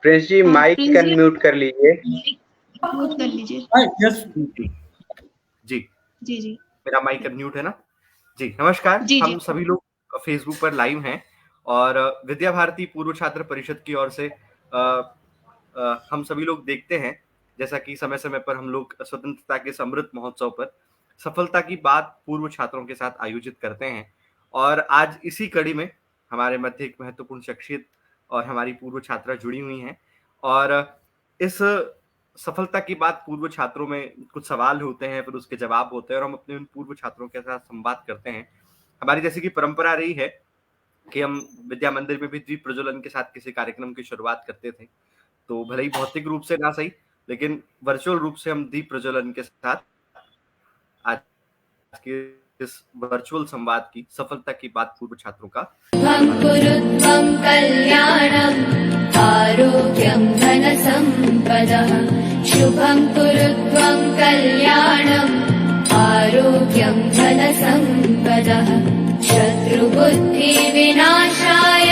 Prince जी mic Prince जी unmute कर लीजिए। Mute कर लीजिए। यस जी जी जी मेरा माइक अनम्यूट है ना जी। नमस्कार, जी जी हम सभी लोग फेसबुक पर लाइव हैं और विद्या भारती पूर्व छात्र परिषद की ओर से हम सभी लोग देखते हैं जैसा कि समय समय पर हम लोग स्वतंत्रता के अमृत महोत्सव पर सफलता की बात पूर्व छात्रों के साथ आयोजित करते हैं। और आज इसी कड़ी में हमारे मध्य एक महत्वपूर्ण शख्सियत और हमारी पूर्व छात्रा जुड़ी हुई हैं और इस सफलता की बात पूर्व छात्रों में कुछ सवाल होते हैं, फिर उसके जवाब होते हैं और हम अपने उन पूर्व छात्रों के साथ संवाद करते हैं। हमारी जैसे कि परंपरा रही है कि हम विद्या मंदिर में भी दीप प्रज्वलन के साथ किसी कार्यक्रम की शुरुआत करते थे। तो भले ही भौतिक रूप से ना सही, लेकिन वर्चुअल रूप से हम दीप प्रज्वलन के साथ आज के इस वर्चुअल संवाद की सफलता की बात पूर्व छात्रों का कुरुत्वं कल्याणम् आरोग्यं धनसम्पदः शुभं कुरुत्वं कल्याणम् आरोग्यं धनसम्पदः शत्रुबुद्धिविनाशाय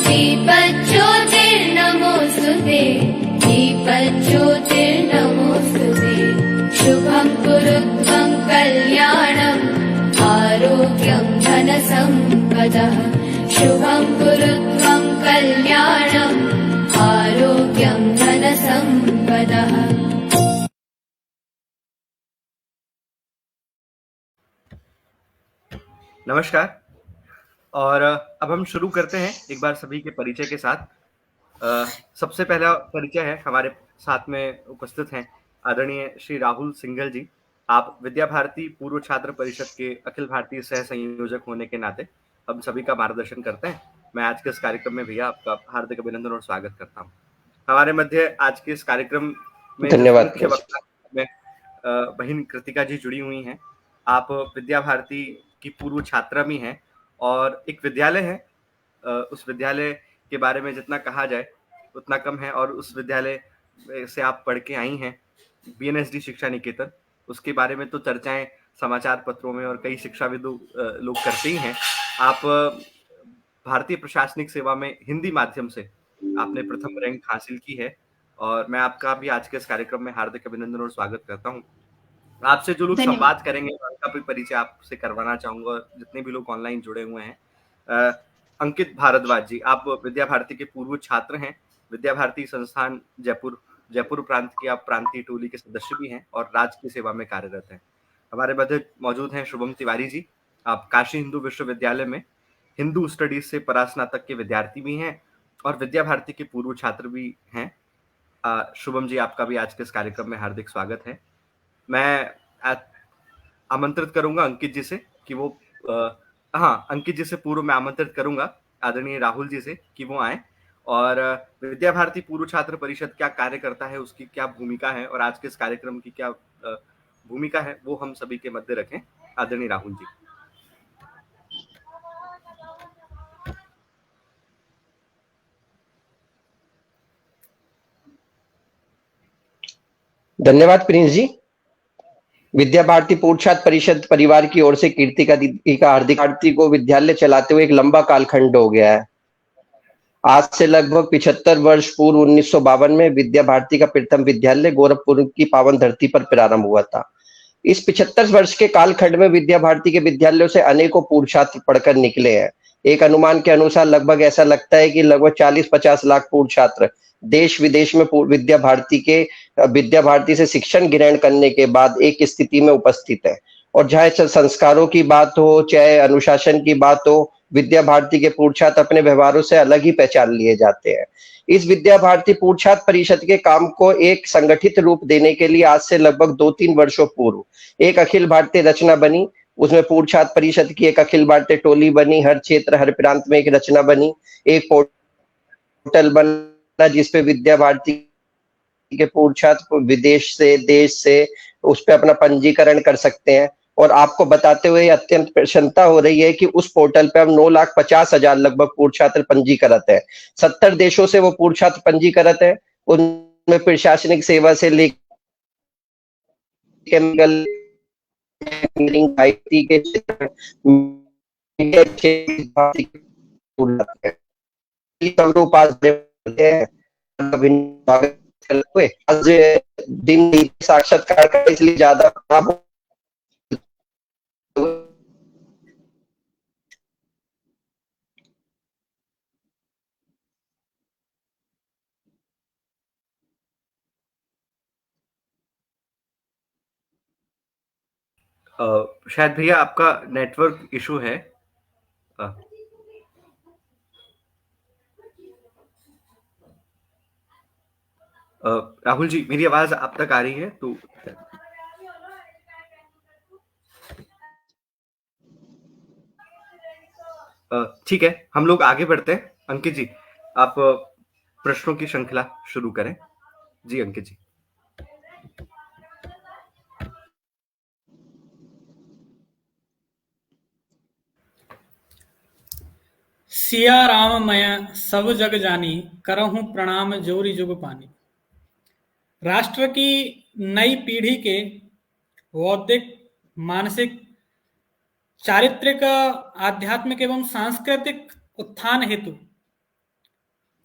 दीपज्योतिर्नमोऽस्तुते दीपज्योतिर्नमोऽस्तुते शुभं कुरुत्वं कल्याणम् आरोग्यं धनसम्पदः शुभं कुरुत्वं कल्याणम् आरोग्यं धनसम्पदः। नमस्कार। और अब हम शुरू करते हैं एक बार सभी के परिचय के साथ। सबसे पहला परिचय है, हमारे साथ में उपस्थित हैं आदरणीय श्री राहुल सिंघल जी। आप विद्या भारती पूर्व छात्र परिषद के अखिल भारतीय सह संयोजक होने के नाते हम सभी का मार्गदर्शन करते हैं। मैं आज के इस कार्यक्रम में भैया आपका हार्दिक अभिनंदन और स्वागत करता हूँ। हमारे मध्य आज के इस कार्यक्रम में धन्यवाद मुख्य वक्ता में बहन कृतिका जी जुड़ी हुई हैं। आप विद्या भारती की पूर्व छात्रा भी हैं और एक विद्यालय है, उस विद्यालय के बारे में जितना कहा जाए उतना कम है। और उस विद्यालय से आप पढ़ के आई हैं, बीएनएसडी शिक्षा निकेतन। उसके बारे में तो चर्चाएं समाचार पत्रों में और कई शिक्षाविदों लोग करते ही हैं। आप भारतीय प्रशासनिक सेवा में हिंदी माध्यम से आपने प्रथम रैंक हासिल की है और मैं आपका भी आज के इस कार्यक्रम में हार्दिक अभिनंदन और स्वागत करता हूँ। आपसे जो लोग धन्यवाद। संवाद करेंगे उनका भी परिचय आपसे करवाना चाहूंगा, जितने भी लोग ऑनलाइन जुड़े हुए हैं। अंकित भारद्वाज जी, आप विद्या भारती के पूर्व छात्र हैं। विद्या भारती संस्थान जयपुर प्रांत की आप प्रांतीय टोली के सदस्य भी हैं और राज्य की सेवा में कार्यरत हैं। हमारे मध्य मौजूद हैं शुभम तिवारी जी। आप काशी हिंदू विश्वविद्यालय में हिंदू स्टडीज से परास्नातक के विद्यार्थी भी हैं और विद्या भारती के पूर्व छात्र भी हैं। शुभम जी, आपका भी आज के इस कार्यक्रम में हार्दिक स्वागत है। मैं आमंत्रित करूंगा अंकित जी से कि वो अंकित जी से पूर्व मैं आमंत्रित करूंगा आदरणीय राहुल जी से कि वो आए और विद्या भारती पूर्व छात्र परिषद क्या कार्य करता है, उसकी क्या भूमिका है और आज के इस कार्यक्रम की क्या भूमिका है, वो हम सभी के मध्य रखें। आदरणीय राहुल जी। धन्यवाद प्रिंस जी। विद्या भारती पूर्व छात्र परिषद परिवार की ओर से कीर्तिका दीदी का हार्दिक भारती को विद्यालय चलाते हुए एक लंबा कालखंड हो गया है। आज से लगभग 75 वर्ष पूर्व 1952 में विद्या भारती का प्रथम विद्यालय गोरखपुर की पावन धरती पर प्रारंभ हुआ था। इस 75 वर्ष के कालखंड में विद्या भारती के विद्यालयों से अनेकों पूर्व छात्र पढ़कर निकले हैं। एक अनुमान के अनुसार लगभग ऐसा लगता है कि लगभग 40-50 लाख पूर्व छात्र देश विदेश में विद्या भारती से शिक्षण ग्रहण करने के बाद एक स्थिति में उपस्थित है। और चाहे संस्कारों की बात हो, चाहे अनुशासन की बात हो, विद्या भारती के पूर्व छात्र अपने व्यवहारों से अलग ही पहचान लिए जाते हैं। इस विद्या भारती पूर्व छात्र परिषद के काम को एक संगठित रूप देने के लिए आज से लगभग 2-3 वर्षों पूर्व एक अखिल भारतीय रचना बनी। उसमें पूर्व छात्र परिषद की एक अखिल भारतीय टोली बनी, हर क्षेत्र हर प्रांत में एक रचना बनी, एक पोर्टल बना जिसपे विद्या भारती के पूर्व छात्र विदेश से, देश से उस पे अपना पंजीकरण कर सकते हैं। और आपको बताते हुए अत्यंत प्रसन्नता हो रही है कि उस पोर्टल पे अब 9,50,000 लगभग पूर्व छात्र पंजीकृत है। 70 देशों से वो पूर्व छात्र पंजीकृत है। उनमें प्रशासनिक सेवा से लेकर केमिकल आईटी के क्षेत्र स्वागत करते हुए आज दिन साक्षात्कार का इसलिए ज्यादा शायद भैया आपका नेटवर्क इशू है। राहुल जी, मेरी आवाज आप तक आ रही है? तो ठीक है, हम लोग आगे बढ़ते हैं। अंकित जी, आप प्रश्नों की श्रृंखला शुरू करें। जी अंकित जी। सिया राम मैं सब जग जानी, करहूं प्रणाम जोरी जुग पानी। राष्ट्र की नई पीढ़ी के बौद्धिक, मानसिक, चारित्रिक, आध्यात्मिक एवं सांस्कृतिक उत्थान हेतु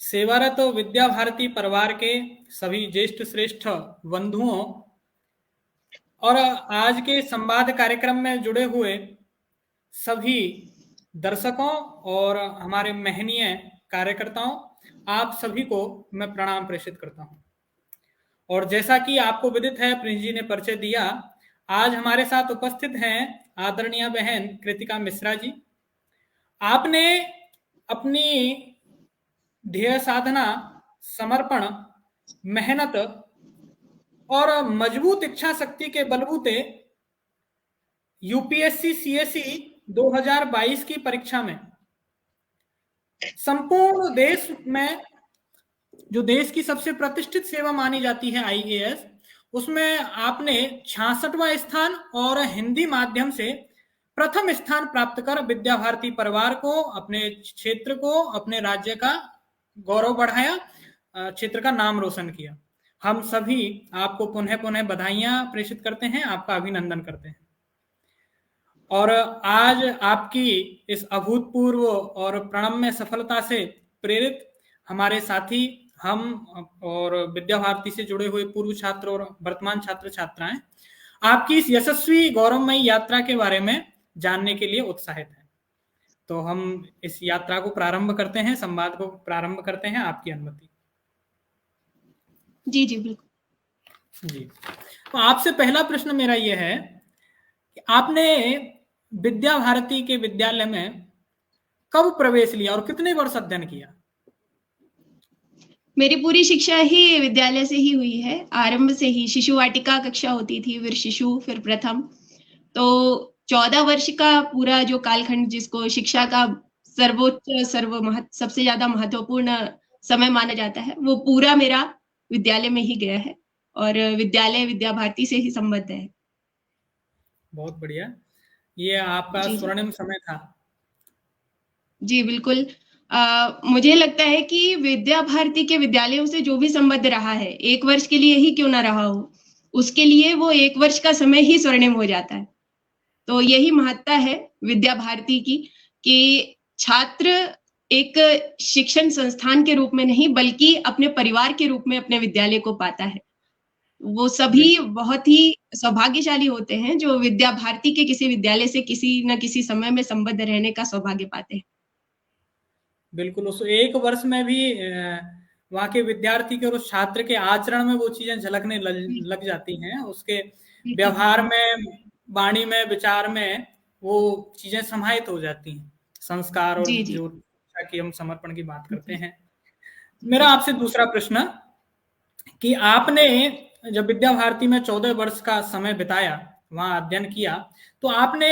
सेवारत विद्या भारती परिवार के सभी ज्येष्ठ श्रेष्ठ बंधुओं और आज के संवाद कार्यक्रम में जुड़े हुए सभी दर्शकों और हमारे महनीय कार्यकर्ताओं, आप सभी को मैं प्रणाम प्रेषित करता हूं। और जैसा कि आपको विदित है, प्रिंस जी ने परिचय दिया, आज हमारे साथ उपस्थित हैं आदरणीय बहन कृतिका मिश्रा जी। आपने अपनी ध्येय साधना, समर्पण, मेहनत और मजबूत इच्छा शक्ति के बलबूते यूपीएससी सीएसई 2022 की परीक्षा में संपूर्ण देश में जो देश की सबसे प्रतिष्ठित सेवा मानी जाती है आईएएस, उसमें आपने 66वां स्थान और हिंदी माध्यम से प्रथम स्थान प्राप्त कर विद्या भारती परिवार को, अपने क्षेत्र को, अपने राज्य का गौरव बढ़ाया, क्षेत्र का नाम रोशन किया। हम सभी आपको पुनः पुनः बधाइयां प्रेषित करते हैं, आपका अभिनंदन करते हैं। और आज आपकी इस अभूतपूर्व और प्रणम्य सफलता से प्रेरित हमारे साथी, हम और विद्या भारती से जुड़े हुए पूर्व छात्र और वर्तमान छात्र छात्राएं आपकी इस यशस्वी गौरवमयी यात्रा के बारे में जानने के लिए उत्साहित हैं। तो हम इस यात्रा को प्रारंभ करते हैं, संवाद को प्रारंभ करते हैं, आपकी अनुमति। जी जी बिल्कुल जी। तो आपसे पहला प्रश्न मेरा यह है कि आपने विद्या भारती के विद्यालय में कब प्रवेश लिया और कितने वर्ष अध्ययन किया? मेरी पूरी शिक्षा ही विद्यालय से ही हुई है। आरंभ से ही शिशु वाटिका कक्षा होती थी, फिर शिशु, फिर प्रथम। तो 14 वर्ष का पूरा जो कालखंड, जिसको शिक्षा का सर्वोच्च सबसे ज्यादा महत्वपूर्ण समय माना जाता है, वो पूरा मेरा विद्यालय में ही गया है और विद्यालय विद्या भारती से ही संबद्ध है। बहुत बढ़िया। ये आपका स्वर्णिम समय था। जी बिल्कुल। मुझे लगता है कि विद्या भारती के विद्यालयों से जो भी संबद्ध रहा है, 1 वर्ष के लिए ही क्यों ना रहा हो, उसके लिए वो 1 वर्ष का समय ही स्वर्णिम हो जाता है। तो यही महत्ता है विद्या भारती की कि छात्र एक शिक्षण संस्थान के रूप में नहीं, बल्कि अपने परिवार के रूप में अपने विद्यालय को पाता है। वो सभी बहुत ही सौभाग्यशाली होते हैं जो विद्या भारती के किसी विद्यालय से किसी न किसी समय में संबद्ध रहने का सौभाग्य पाते हैं। बिल्कुल, उस 1 वर्ष में भी वहाँ के विद्यार्थी के और उस छात्र के आचरण में वो चीजें झलकने लग जाती हैं, उसके व्यवहार में, वाणी में, विचार में वो चीजें समाहित हो जाती हैं, संस्कार और जो की हम समर्पण की बात करते हैं। मेरा आपसे दूसरा प्रश्न कि आपने जब विद्या भारती में 14 वर्ष का समय बिताया, वहां अध्ययन किया, तो आपने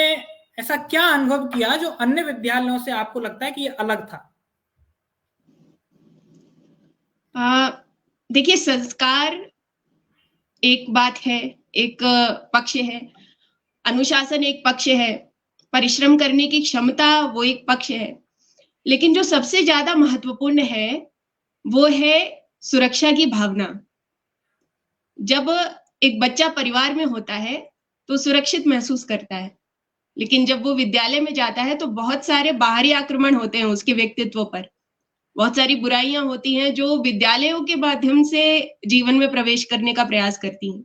ऐसा क्या अनुभव किया जो अन्य विद्यालयों से आपको लगता है कि ये अलग था? देखिए, संस्कार एक बात है, एक पक्ष है, अनुशासन एक पक्ष है, परिश्रम करने की क्षमता वो एक पक्ष है, लेकिन जो सबसे ज्यादा महत्वपूर्ण है वो है सुरक्षा की भावना। जब एक बच्चा परिवार में होता है तो सुरक्षित महसूस करता है, लेकिन जब वो विद्यालय में जाता है तो बहुत सारे बाहरी आक्रमण होते हैं उसके व्यक्तित्व पर। बहुत सारी बुराइयां होती हैं जो विद्यालयों के माध्यम से जीवन में प्रवेश करने का प्रयास करती हैं।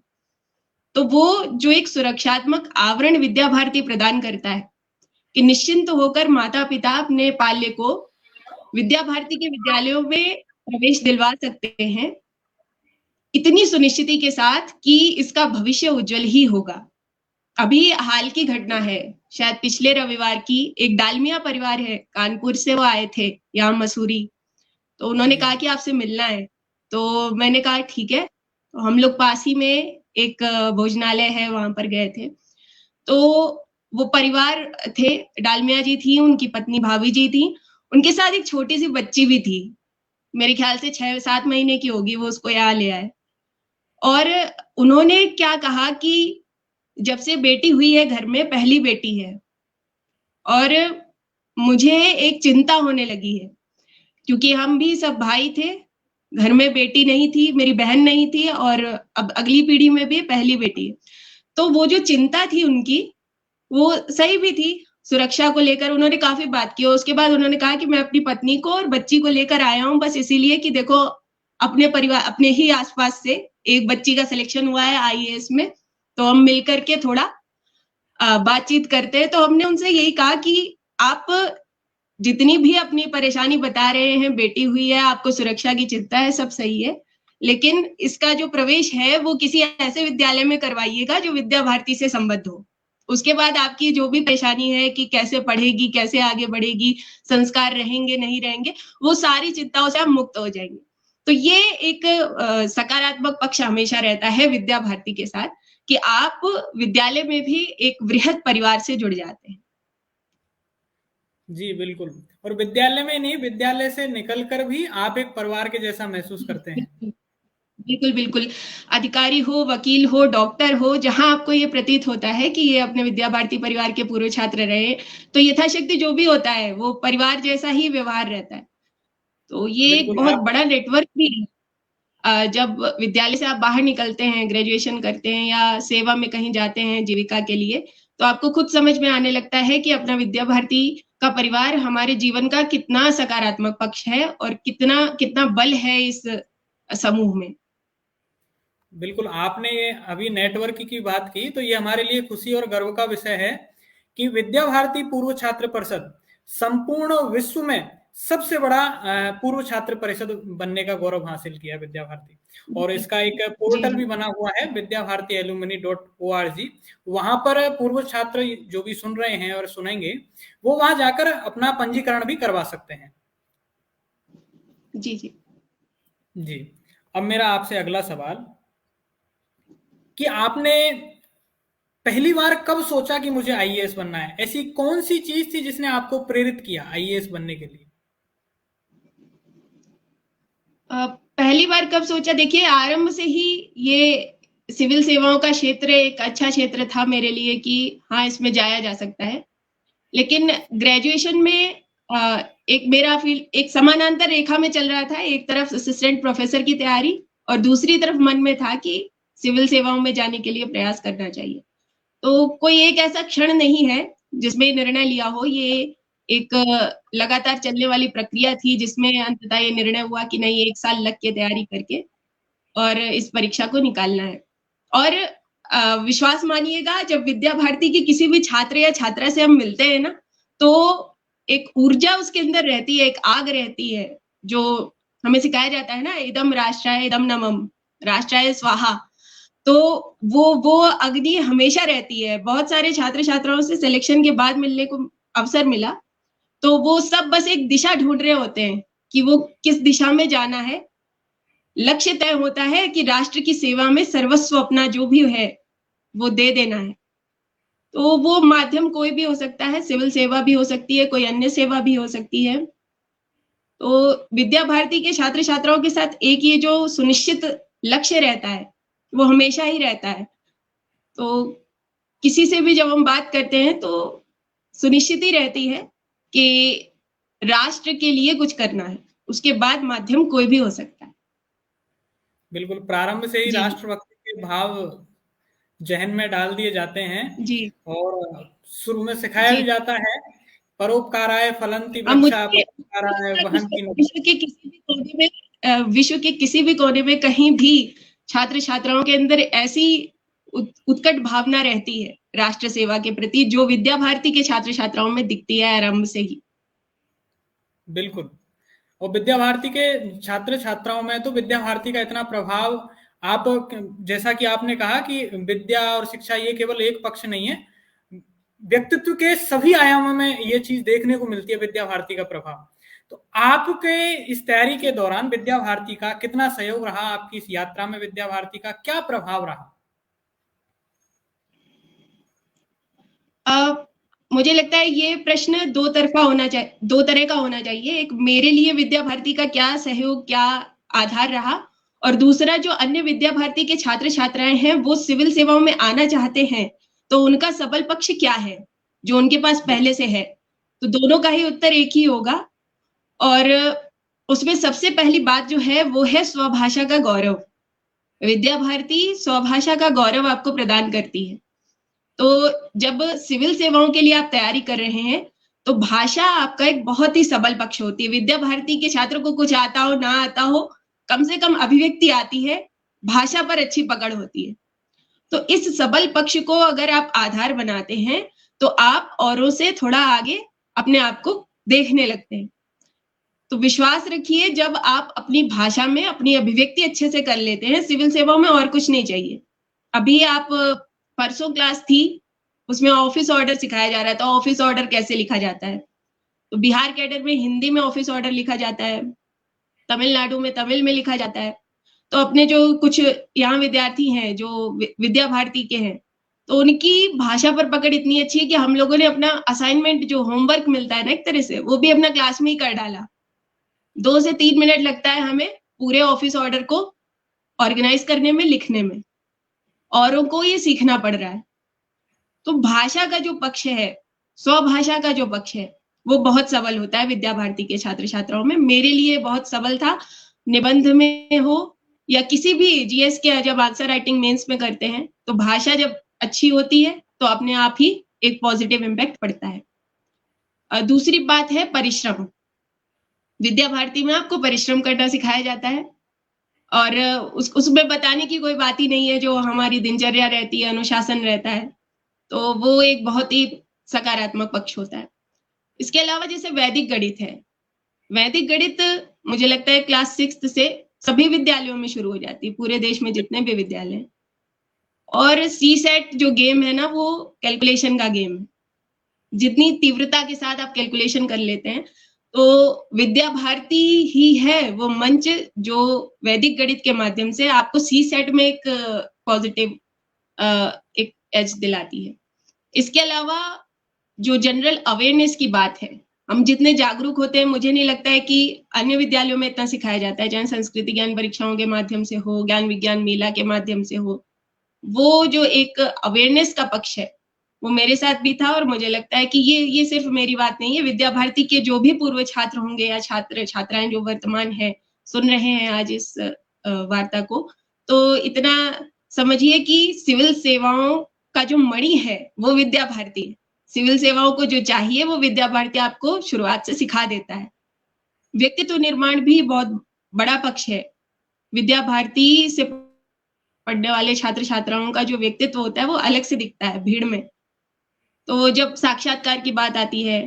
तो वो जो एक सुरक्षात्मक आवरण विद्या भारती प्रदान करता है कि निश्चिंत होकर माता-पिता अपने पाल्य को विद्या भारती के विद्यालयों में प्रवेश दिलवा सकते हैं, इतनी सुनिश्चिति के साथ कि इसका भविष्य उज्जवल ही होगा। अभी हाल की घटना है, शायद पिछले रविवार की, एक डालमिया परिवार है, कानपुर से वो आए थे यहाँ मसूरी। तो उन्होंने कहा कि आपसे मिलना है। तो मैंने कहा ठीक है। तो हम लोग पास ही में एक भोजनालय है, वहाँ पर गए थे। तो वो परिवार थे, डालमिया जी थी, उनकी पत्नी भाभी जी थी, उनके साथ एक छोटी-सी बच्ची भी थी। मेरे ख्याल से 6-7 महीने की होगी, वो उसको यहाँ ले आए। और उन्होंने क्या कहा कि जब से बेटी हुई है घर में, पहली बेटी है और मुझे एक चिंता होने लगी है, क्योंकि हम भी सब भाई थे, घर में बेटी नहीं थी, मेरी बहन नहीं थी और अब अगली पीढ़ी में भी पहली बेटी है। तो वो जो चिंता थी उनकी, वो सही भी थी, सुरक्षा को लेकर उन्होंने काफ़ी बात की और उसके बाद उन्होंने कहा कि मैं अपनी पत्नी को और बच्ची को लेकर आया हूँ बस इसीलिए कि देखो अपने ही आस-पास से एक बच्ची का सिलेक्शन हुआ है आईएएस में, तो हम मिल कर के थोड़ा बातचीत करते हैं। तो हमने उनसे यही कहा कि आप जितनी भी अपनी परेशानी बता रहे हैं, बेटी हुई है, आपको सुरक्षा की चिंता है, सब सही है। लेकिन इसका जो प्रवेश है, वो किसी ऐसे विद्यालय में करवाइएगा जो विद्या भारती से संबद्ध हो। उसके बाद आपकी जो भी परेशानी है कि कैसे पढ़ेगी, कैसे आगे बढ़ेगी, संस्कार रहेंगे, नहीं रहेंगे, वो सारी चिंताओं से आप मुक्त हो जाएँगे। तो ये एक सकारात्मक पक्ष हमेशा रहता है विद्या भारती के साथ कि आप विद्यालय में भी एक वृहद परिवार से जुड़ जाते हैं। जी, बिल्कुल। और विद्यालय में नहीं, विद्यालय से निकलकर भी आप एक परिवार के जैसा महसूस करते हैं। बिल्कुल, बिल्कुल। अधिकारी हो, वकील हो, डॉक्टर हो, जहाँ आपको ये प्रतीत होता है कि ये अपने विद्या भारती परिवार के पूर्व छात्र रहे, तो यथाशक्ति जो भी होता है, वो परिवार जैसा ही व्यवहार रहता है। तो ये एक बिल्कुल, बहुत आप बड़ा नेटवर्क भी है। जब विद्यालय से आप बाहर निकलते हैं, ग्रेजुएशन करते हैं या सेवा में कहीं जाते हैं जीविका के लिए, तो आपको खुद समझ में आने लगता है कि अपना विद्या भारती का परिवार हमारे जीवन का कितना सकारात्मक पक्ष है और कितना कितना बल है इस समूह में। बिल्कुल, आपने ये अभी नेटवर्क की बात की, तो ये हमारे लिए खुशी और गर्व का विषय है कि विद्या भारती पूर्व छात्र परिषद संपूर्ण विश्व में सबसे बड़ा पूर्व छात्र परिषद बनने का गौरव हासिल किया है विद्या भारती। और इसका एक पोर्टल भी बना हुआ है vidyabharati.alumni.org। वहां पर पूर्व छात्र जो भी सुन रहे हैं और सुनेंगे, वो वहां जाकर अपना पंजीकरण भी करवा सकते हैं। जी, जी। जी, अब मेरा आपसे अगला सवाल कि आपने पहली बार कब सोचा कि मुझे आईएएस बनना है? ऐसी कौन सी चीज थी जिसने आपको प्रेरित किया आईएएस बनने के लिए? पहली बार कब सोचा, देखिए आरंभ से ही ये सिविल सेवाओं का क्षेत्र एक अच्छा क्षेत्र था मेरे लिए कि हाँ, इसमें जाया जा सकता है। लेकिन ग्रेजुएशन में एक मेरा फील्ड एक समानांतर रेखा में चल रहा था। एक तरफ असिस्टेंट प्रोफेसर की तैयारी और दूसरी तरफ मन में था कि सिविल सेवाओं में जाने के लिए प्रयास करना चाहिए। तो कोई एक ऐसा क्षण नहीं है जिसमें निर्णय लिया हो, ये एक लगातार चलने वाली प्रक्रिया थी जिसमें अंततः ये निर्णय हुआ कि नहीं 1 साल लग के तैयारी करके और इस परीक्षा को निकालना है। और विश्वास मानिएगा जब विद्या भारती के किसी भी छात्र या छात्रा से हम मिलते हैं ना, तो एक ऊर्जा उसके अंदर रहती है, एक आग रहती है, जो हमें सिखाया जाता है ना, इदम राष्ट्राय इदम नमः, राष्ट्राय स्वाहा। तो वो अग्नि हमेशा रहती है। बहुत सारे छात्र-छात्राओं से सिलेक्शन के बाद मिलने को अवसर मिला, तो वो सब बस एक दिशा ढूँढ रहे होते हैं कि वो किस दिशा में जाना है। लक्ष्य तय होता है कि राष्ट्र की सेवा में सर्वस्व अपना जो भी है, वो दे देना है। तो वो माध्यम कोई भी हो सकता है, सिविल सेवा भी हो सकती है, कोई अन्य सेवा भी हो सकती है। तो विद्या भारती के छात्र-छात्राओं के साथ एक ये जो सुनिश्चित लक्ष्य रहता है, वो हमेशा ही रहता है। तो किसी से भी जब हम बात करते हैं तो सुनिश्चित ही रहती है कि राष्ट्र के लिए कुछ करना है, उसके बाद माध्यम कोई भी हो सकता है। बिल्कुल, प्रारंभ से ही जी। राष्ट्रभक्ति के भाव ज़हन में डाल दिए जाते हैं जी, और शुरू में सिखाया जी। भी जाता है परोपकाराय फलन्ति अब वृक्षा मुझे परोपकाराय वहन्ति नदी। विश्व के किसी भी कोने में कहीं भी छात्र छात्राओं के अंदर ऐसी उत्कट भावना रहती है राष्ट्र सेवा के प्रति, जो विद्या भारती के छात्र छात्राओं में दिखती है आरंभ से ही। बिल्कुल। और विद्या भारती के छात्र छात्राओं में तो विद्या भारती का इतना प्रभाव, आप जैसा कि आपने कहा कि विद्या और शिक्षा ये केवल एक पक्ष नहीं है, व्यक्तित्व के सभी आयामों में ये चीज देखने को मिलती है विद्या भारती का प्रभाव। तो आपके इस तैयारी के दौरान विद्या भारती का कितना सहयोग रहा, आपकी इस यात्रा में विद्या भारती का क्या प्रभाव रहा? मुझे लगता है ये प्रश्न दो तरह का होना चाहिए। एक, मेरे लिए विद्या भारती का क्या सहयोग, क्या आधार रहा, और दूसरा, जो अन्य विद्या भारती के छात्र छात्राएं हैं वो सिविल सेवाओं में आना चाहते हैं, तो उनका सबल पक्ष क्या है जो उनके पास पहले से है। तो दोनों का ही उत्तर एक ही होगा, और उसमें सबसे पहली बात जो है वो है स्वभाषा का गौरव। विद्या भारती स्वभाषा का गौरव आपको प्रदान करती है। तो जब सिविल सेवाओं के लिए आप तैयारी कर रहे हैं तो भाषा आपका एक बहुत ही सबल पक्ष होती है। विद्या भारती के छात्र को कुछ आता हो ना आता हो, कम से कम अभिव्यक्ति आती है, भाषा पर अच्छी पकड़ होती है। तो इस सबल पक्ष को अगर आप आधार बनाते हैं तो आप औरों से थोड़ा आगे अपने आप को देखने लगते हैं। तो विश्वास रखिए, जब आप अपनी भाषा में अपनी अभिव्यक्ति अच्छे से कर लेते हैं, सिविल सेवाओं में और कुछ नहीं चाहिए। अभी आप परसों क्लास थी, उसमें ऑफिस ऑर्डर सिखाया जा रहा था, ऑफिस ऑर्डर कैसे लिखा जाता है। तो बिहार कैडर में हिंदी में ऑफिस ऑर्डर लिखा जाता है, तमिलनाडु में तमिल में लिखा जाता है। तो अपने जो कुछ यहाँ विद्यार्थी हैं जो विद्या भारती के हैं, तो उनकी भाषा पर पकड़ इतनी अच्छी है कि हम लोगों ने अपना असाइनमेंट, जो होमवर्क मिलता है ना एक तरह से, वो भी अपना क्लास में ही कर डाला। 2 से 3 मिनट लगता है हमें पूरे ऑफिस ऑर्डर को ऑर्गेनाइज करने में, लिखने में। औरों को ये सीखना पड़ रहा है। तो भाषा का जो पक्ष है, स्वभाषा का जो पक्ष है, वो बहुत सबल होता है विद्या भारती के छात्र छात्राओं में। मेरे लिए बहुत सबल था। निबंध में हो या किसी भी जीएस के जब आंसर राइटिंग मेंस में करते हैं, तो भाषा जब अच्छी होती है तो अपने आप ही एक पॉजिटिव इम्पैक्ट पड़ता है। दूसरी बात है परिश्रम। विद्या भारती में आपको परिश्रम करना सिखाया जाता है, और उसमें बताने की कोई बात ही नहीं है। जो हमारी दिनचर्या रहती है, अनुशासन रहता है, तो वो एक बहुत ही सकारात्मक पक्ष होता है। इसके अलावा जैसे वैदिक गणित है, वैदिक गणित मुझे लगता है क्लास 6 से सभी विद्यालयों में शुरू हो जाती है, पूरे देश में जितने भी विद्यालय हैं। और सीसेट जो गेम है ना, वो कैलकुलेशन का गेम है। जितनी तीव्रता के साथ आप कैलकुलेशन कर लेते हैं, तो विद्या भारती ही है वो मंच जो वैदिक गणित के माध्यम से आपको सीसेट में एक पॉजिटिव एक एज दिलाती है। इसके अलावा जो जनरल अवेयरनेस की बात है, हम जितने जागरूक होते हैं, मुझे नहीं लगता है कि अन्य विद्यालयों में इतना सिखाया जाता है, चाहे संस्कृति ज्ञान परीक्षाओं के माध्यम से हो, ज्ञान विज्ञान मेला के माध्यम से हो। वो जो एक अवेयरनेस का पक्ष है, वो मेरे साथ भी था, और मुझे लगता है कि ये सिर्फ मेरी बात नहीं है। विद्या भारती के जो भी पूर्व छात्र होंगे या छात्र छात्राएं जो वर्तमान है, सुन रहे हैं आज इस वार्ता को, तो इतना समझिए कि सिविल सेवाओं का जो मणि है वो विद्या भारती है। सिविल सेवाओं को जो चाहिए वो विद्या भारती आपको शुरुआत से सिखा देता है। व्यक्तित्व निर्माण भी बहुत बड़ा पक्ष है। विद्या भारती से पढ़ने वाले छात्र छात्राओं का जो व्यक्तित्व होता है वो अलग से दिखता है भीड़ में। तो जब साक्षात्कार की बात आती है,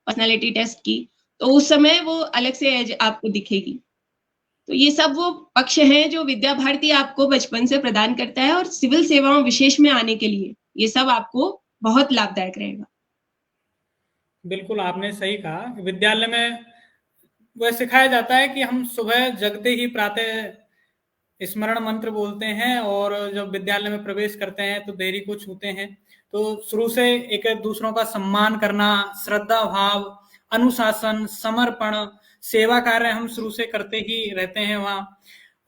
पर्सनालिटी टेस्ट की, तो उस समय वो अलग से एज आपको दिखेगी। तो ये सब वो पक्ष हैं जो विद्या भारती आपको बचपन से प्रदान करता है, और सिविल सेवाओं विशेष में आने के लिए ये सब आपको बहुत लाभदायक रहेगा। बिल्कुल, आपने सही कहा। विद्यालय में वह सिखाया जाता है कि हम सुबह जगते ही प्रातः स्मरण मंत्र बोलते हैं, और जब विद्यालय में प्रवेश करते हैं तो देरी को छूते हैं। तो शुरू से एक दूसरों का सम्मान करना, श्रद्धा भाव, अनुशासन, समर्पण, सेवा कार्य हम शुरू से करते ही रहते हैं वहाँ।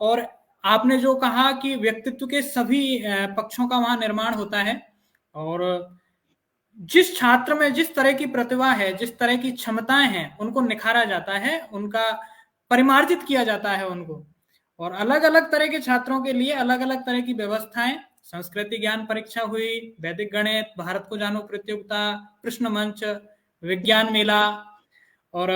और आपने जो कहा कि व्यक्तित्व के सभी पक्षों का वहाँ निर्माण होता है, और जिस छात्र में जिस तरह की प्रतिभा है, जिस तरह की क्षमताएं हैं, उनको निखारा जाता है, उनका परिमार्जित किया जाता है उनको। और अलग अलग तरह के छात्रों के लिए अलग अलग तरह की व्यवस्थाएं, संस्कृति ज्ञान परीक्षा हुई, वैदिक गणित, भारत को जानो प्रतियोगिता, प्रश्न मंच, विज्ञान मेला और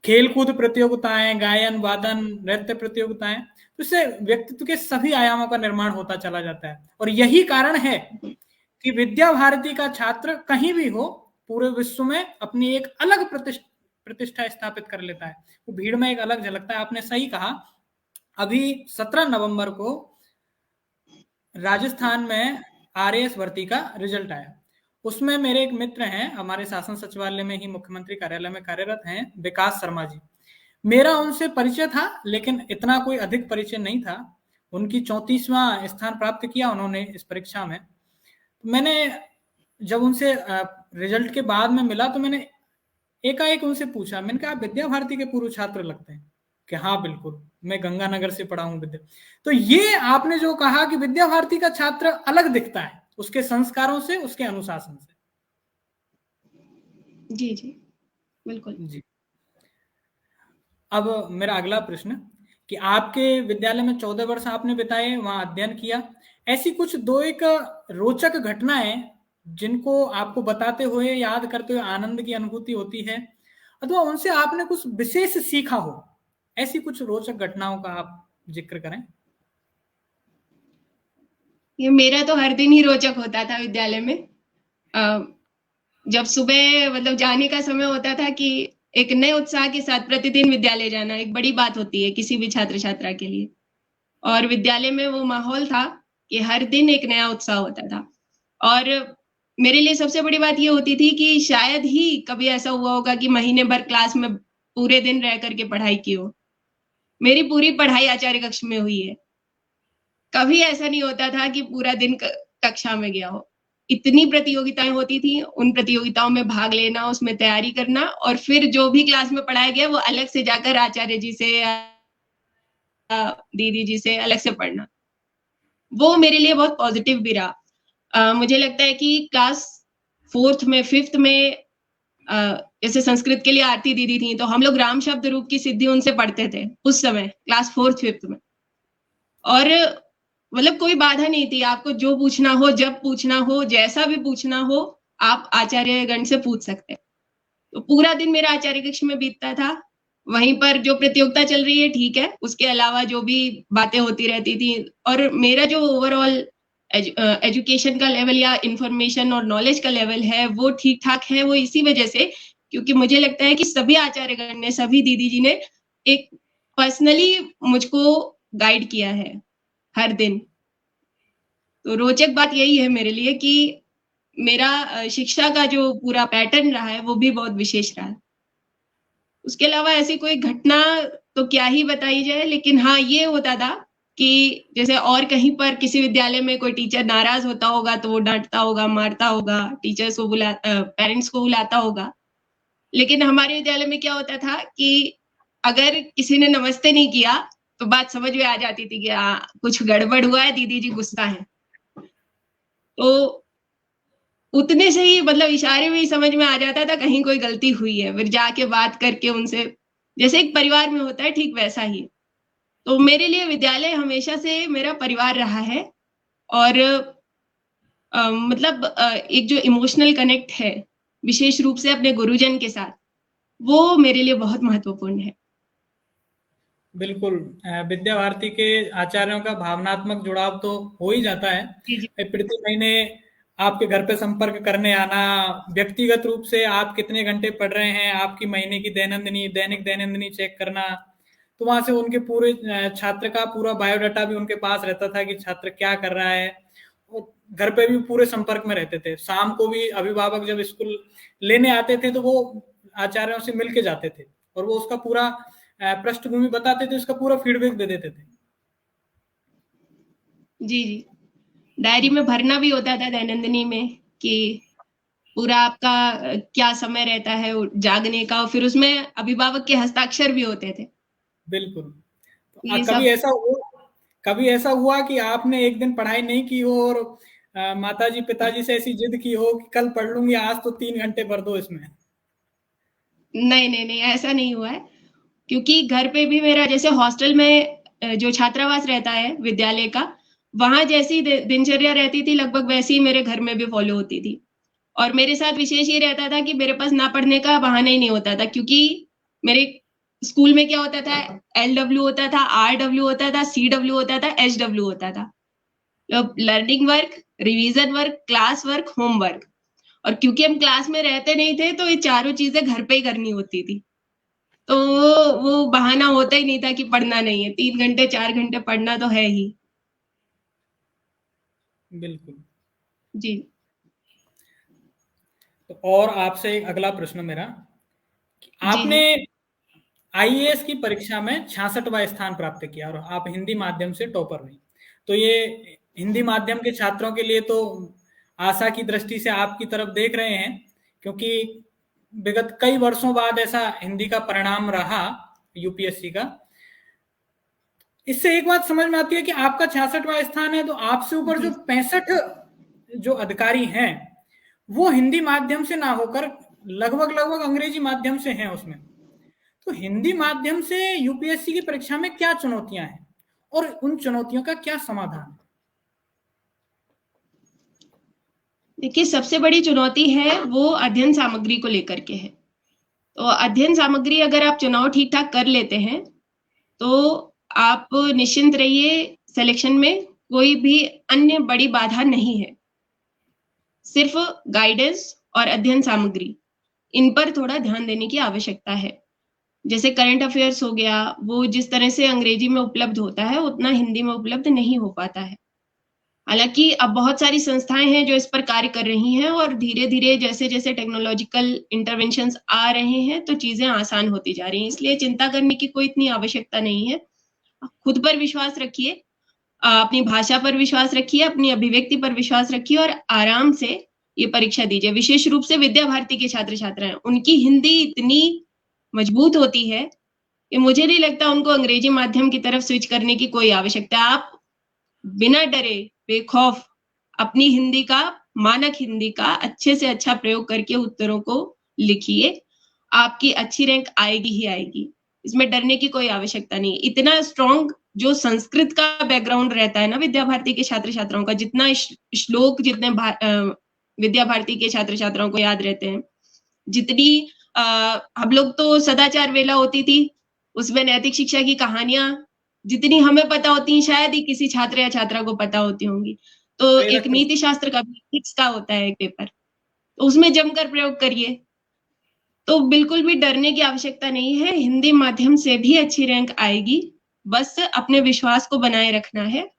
खेलकूद प्रतियोगिताएं, गायन, वादन, नृत्य प्रतियोगिताएं, तो इससे व्यक्तित्व के सभी आयामों का निर्माण होता चला जाता है। और यही कारण है कि विद्या भारती का छात्र कहीं भी हो पूरे विश्व में अपनी एक अलग प्रतिष्ठा स्थापित कर लेता है, वो भीड़ में एक अलग झलकता है। आपने सही कहा, अभी 17 नवंबर को राजस्थान में RAS भर्ती का रिजल्ट आया। उसमें मेरे एक मित्र हैं, हमारे शासन सचिवालय में ही मुख्यमंत्री कार्यालय में कार्यरत हैं, विकास शर्मा जी। मेरा उनसे परिचय था, लेकिन इतना कोई अधिक परिचय नहीं था। उनकी 34वां स्थान प्राप्त किया उन्होंने इस परीक्षा में। मैंने जब उनसे रिजल्ट के बाद में मिला तो मैंने एकाएक उनसे पूछा, मैंने कहा आप विद्या भारती के पूर्व छात्र लगते हैं कि हाँ बिल्कुल, मैं गंगानगर से पढ़ा हूँ विद्या। तो ये आपने जो कहा कि विद्या भारती का छात्र अलग दिखता है उसके संस्कारों से, उसके अनुशासन से। जी जी बिल्कुल जी। अब मेरा अगला प्रश्न कि आपके विद्यालय में 14 वर्ष आपने बिताए, वहां अध्ययन किया, ऐसी कुछ दो एक रोचक घटनाएं जिनको आपको बताते हुए, याद करते हुए आनंद की अनुभूति होती है, अथवा उनसे आपने कुछ विशेष सीखा हो, ऐसी कुछ रोचक घटनाओं का आप जिक्र करें। ये मेरा तो हर दिन ही रोचक होता था विद्यालय में। जब सुबह मतलब जाने का समय होता था कि एक नए उत्साह के साथ प्रतिदिन विद्यालय जाना एक बड़ी बात होती है किसी भी छात्र छात्रा के लिए। और विद्यालय में वो माहौल था कि हर दिन एक नया उत्साह होता था। और मेरे लिए सबसे बड़ी बात ये होती थी कि शायद ही कभी ऐसा हुआ होगा कि महीने भर क्लास में पूरे दिन रह करके पढ़ाई की हो। मेरी पूरी पढ़ाई आचार्य कक्ष में हुई है। कभी ऐसा नहीं होता था कि पूरा दिन कक्षा में गया हो। इतनी प्रतियोगिताएं होती थी, उन प्रतियोगिताओं में भाग लेना, उसमें तैयारी करना, और फिर जो भी क्लास में पढ़ाया गया वो अलग से जाकर आचार्य जी से या दीदी जी से अलग से पढ़ना, वो मेरे लिए बहुत पॉजिटिव भी रहा। मुझे लगता है कि क्लास 4th में 5th में जैसे संस्कृत के लिए आरती दीदी थी, तो हम लोग राम शब्द रूप की सिद्धि उनसे पढ़ते थे उस समय क्लास 4th 5th में। और मतलब कोई बाधा नहीं थी, आपको जो पूछना हो, जब पूछना हो, जैसा भी पूछना हो, आप आचार्यगण से पूछ सकते हैं। तो पूरा दिन मेरा आचार्य कक्ष में बीतता था। वहीं पर जो प्रतियोगिता चल रही है ठीक है, उसके अलावा जो भी बातें होती रहती थी। और मेरा जो ओवरऑल एजुकेशन का लेवल या इंफॉर्मेशन और नॉलेज का लेवल है वो ठीक ठाक है, वो इसी वजह से क्योंकि मुझे लगता है कि सभी आचार्यगण ने, सभी दीदी जी ने एक पर्सनली मुझको गाइड किया है हर दिन। तो रोचक बात यही है मेरे लिए कि मेरा शिक्षा का जो पूरा पैटर्न रहा है वो भी बहुत विशेष रहा है। उसके अलावा ऐसी कोई घटना तो क्या ही बताई जाए, लेकिन हाँ ये होता था कि जैसे और कहीं पर किसी विद्यालय में कोई टीचर नाराज होता होगा तो वो डांटता होगा, मारता होगा, टीचर्स को पेरेंट्स को बुलाता होगा। लेकिन हमारे विद्यालय में क्या होता था कि अगर किसी ने नमस्ते नहीं किया तो बात समझ में आ जाती थी कि कुछ गड़बड़ हुआ है, दीदी जी गुस्सा है। तो उतने से ही मतलब इशारे में ही समझ में आ जाता था कहीं कोई गलती हुई है। फिर जाके बात करके उनसे, जैसे एक परिवार में होता है ठीक वैसा ही। तो मेरे लिए विद्यालय हमेशा से मेरा परिवार रहा है। और मतलब एक जो इमोशनल कनेक्ट है विशेष रूप से अपने गुरुजन के साथ, वो मेरे लिए बहुत महत्वपूर्ण है। बिल्कुल, विद्या भारती के आचार्यों का भावनात्मक जुड़ाव तो हो ही जाता है। जी जी प्रति महीने आपके घर पे संपर्क करने आना, व्यक्तिगत रूप से आप कितने घंटे पढ़ रहे हैं, आपकी महीने की दैनिक दैनंदिनी चेक करना, तो वहां से उनके पूरे छात्र का पूरा बायोडाटा भी उनके पास रहता था कि छात्र क्या कर रहा है। वो घर पे भी पूरे संपर्क में रहते थे। शाम को भी अभिभावक जब स्कूल लेने आते थे तो वो आचार्यों से मिल के जाते थे और वो उसका पूरा पृष्ठभूमि बताते थे, उसका पूरा फीडबैक दे देते थे। जी जी डायरी में भरना भी होता था दैनंदिनी में कि पूरा आपका क्या समय रहता है जागने का, और फिर उसमें अभिभावक के हस्ताक्षर भी होते थे। बिल्कुल। तो ये कभी ऐसा हुआ कि आपने एक दिन पढ़ाई नहीं की हो और माताजी पिताजी से ऐसी जिद की हो कि कल पढ़ लूंगी, आज तो 3 घंटे भर दो इसमें? नहीं ऐसा नहीं हुआ है, क्योंकि घर पे भी मेरा जैसे हॉस्टल में जो छात्रावास रहता है विद्यालय का, वहां जैसी दिनचर्या रहती थी लगभग वैसी ही मेरे घर में भी फॉलो होती थी। और मेरे साथ विशेष ये रहता था कि मेरे पास ना पढ़ने का बहाना ही नहीं होता था, क्योंकि मेरे स्कूल में क्या होता था, LW होता था, RW होता था, CW होता था, SW होता था। Learning work, revision work, class work, homework. और क्योंकि हम क्लास में रहते नहीं थे तो ये चारों चीजें घर पे ही करनी होती थी, तो वो बहाना होता ही नहीं था कि पढ़ना नहीं है। 3 घंटे 4 घंटे पढ़ना तो है ही। बिल्कुल। जी तो और आपसे एक अगला प्रश्न मेरा, जी आपने हाँ। आईएएस की परीक्षा में 66वां स्थान प्राप्त किया और आप हिंदी माध्यम से टॉपर रही। तो ये हिंदी माध्यम के छात्रों के लिए तो आशा की दृष्टि से आपकी तरफ देख रहे हैं, क्योंकि विगत कई वर्षों बाद ऐसा हिंदी का परिणाम रहा यूपीएससी का। इससे एक बात समझ में आती है कि आपका 66वां स्थान है, तो आपसे ऊपर जो 65 जो अधिकारी हैं वो हिंदी माध्यम से ना होकर लगभग अंग्रेजी माध्यम से हैं उसमें। तो हिंदी माध्यम से यूपीएससी की परीक्षा में क्या चुनौतियां हैं और उन चुनौतियों का क्या समाधान है? देखिए, सबसे बड़ी चुनौती है वो अध्ययन सामग्री को लेकर के है। तो अध्ययन सामग्री अगर आप चुनाव ठीक ठाक कर लेते हैं तो आप निश्चिंत रहिए, सिलेक्शन में कोई भी अन्य बड़ी बाधा नहीं है। सिर्फ गाइडेंस और अध्ययन सामग्री, इन पर थोड़ा ध्यान देने की आवश्यकता है। जैसे करंट अफेयर्स हो गया, वो जिस तरह से अंग्रेजी में उपलब्ध होता है उतना हिंदी में उपलब्ध नहीं हो पाता है। हालांकि अब बहुत सारी संस्थाएं हैं जो इस पर कार्य कर रही हैं और धीरे-धीरे जैसे-जैसे टेक्नोलॉजिकल इंटरवेंशंस आ रहे हैं तो चीजें आसान होती जा रही हैं, इसलिए चिंता करने की कोई इतनी आवश्यकता नहीं है। खुद पर विश्वास रखिए, अपनी भाषा पर विश्वास रखिए, अपनी अभिव्यक्ति पर विश्वास रखिए और आराम से ये परीक्षा दीजिए। विशेष रूप से विद्या भारती के छात्र-छात्राएं, उनकी हिंदी इतनी मजबूत होती है कि मुझे नहीं लगता उनको अंग्रेजी माध्यम की तरफ स्विच करने की कोई आवश्यकता है। आप बिना डरे, बेखौफ अपनी हिंदी का, मानक हिंदी का अच्छे से अच्छा प्रयोग करके उत्तरों को लिखिए। आपकी अच्छी रैंक आएगी ही आएगी। इसमें डरने की कोई आवश्यकता नहीं है। इतना स्ट्रॉन्ग जो संस्कृत का बैकग्राउंड रहता है ना विद्या भारती के छात्र-छात्राओं का, जितना श्लोक जितने विद्या भारती के छात्र-छात्राओं को याद रहते हैं, जितनी हम लोग तो सदाचार वेला होती थी, उसमें नैतिक शिक्षा की कहानियाँ जितनी हमें पता होती हैं शायद ही किसी छात्र या छात्रा को पता होती होंगी। तो एक नीति शास्त्र का भी एथिक्स का होता है एक पेपर, तो उसमें जमकर प्रयोग करिए। तो बिल्कुल भी डरने की आवश्यकता नहीं है, हिंदी माध्यम से भी अच्छी रैंक आएगी। बस अपने विश्वास को बनाए रखना है,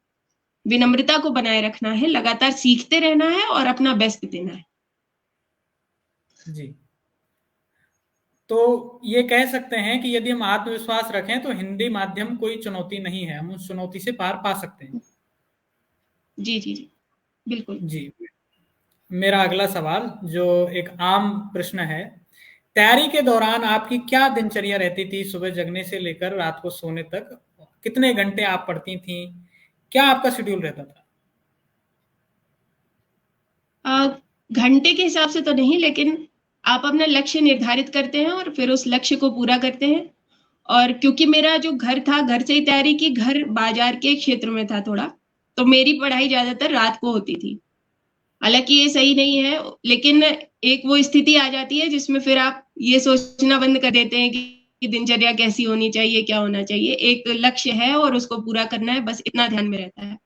विनम्रता को बनाए रखना है, लगातार सीखते रहना है और अपना बेस्ट देना है। जी, तो ये कह सकते हैं कि यदि हम आत्मविश्वास रखें तो हिंदी माध्यम कोई चुनौती नहीं है, हम उस चुनौती से पार पा सकते हैं। जी जी जी, बिल्कुल। जी, मेरा अगला सवाल जो एक आम प्रश्न है, तैयारी के दौरान आपकी क्या दिनचर्या रहती थी? सुबह जगने से लेकर रात को सोने तक कितने घंटे आप पढ़ती थी? क्या आपका शेड्यूल रहता था? घंटे के हिसाब से तो नहीं, लेकिन आप अपना लक्ष्य निर्धारित करते हैं और फिर उस लक्ष्य को पूरा करते हैं। और क्योंकि मेरा जो घर था, घर से ही तैयारी की, घर बाजार के क्षेत्र में था थोड़ा, तो मेरी पढ़ाई ज्यादातर रात को होती थी। हालांकि ये सही नहीं है, लेकिन एक वो स्थिति आ जाती है जिसमें फिर आप ये सोचना बंद कर देते हैं कि दिनचर्या कैसी होनी चाहिए, क्या होना चाहिए। एक लक्ष्य है और उसको पूरा करना है, बस इतना ध्यान में रहता है।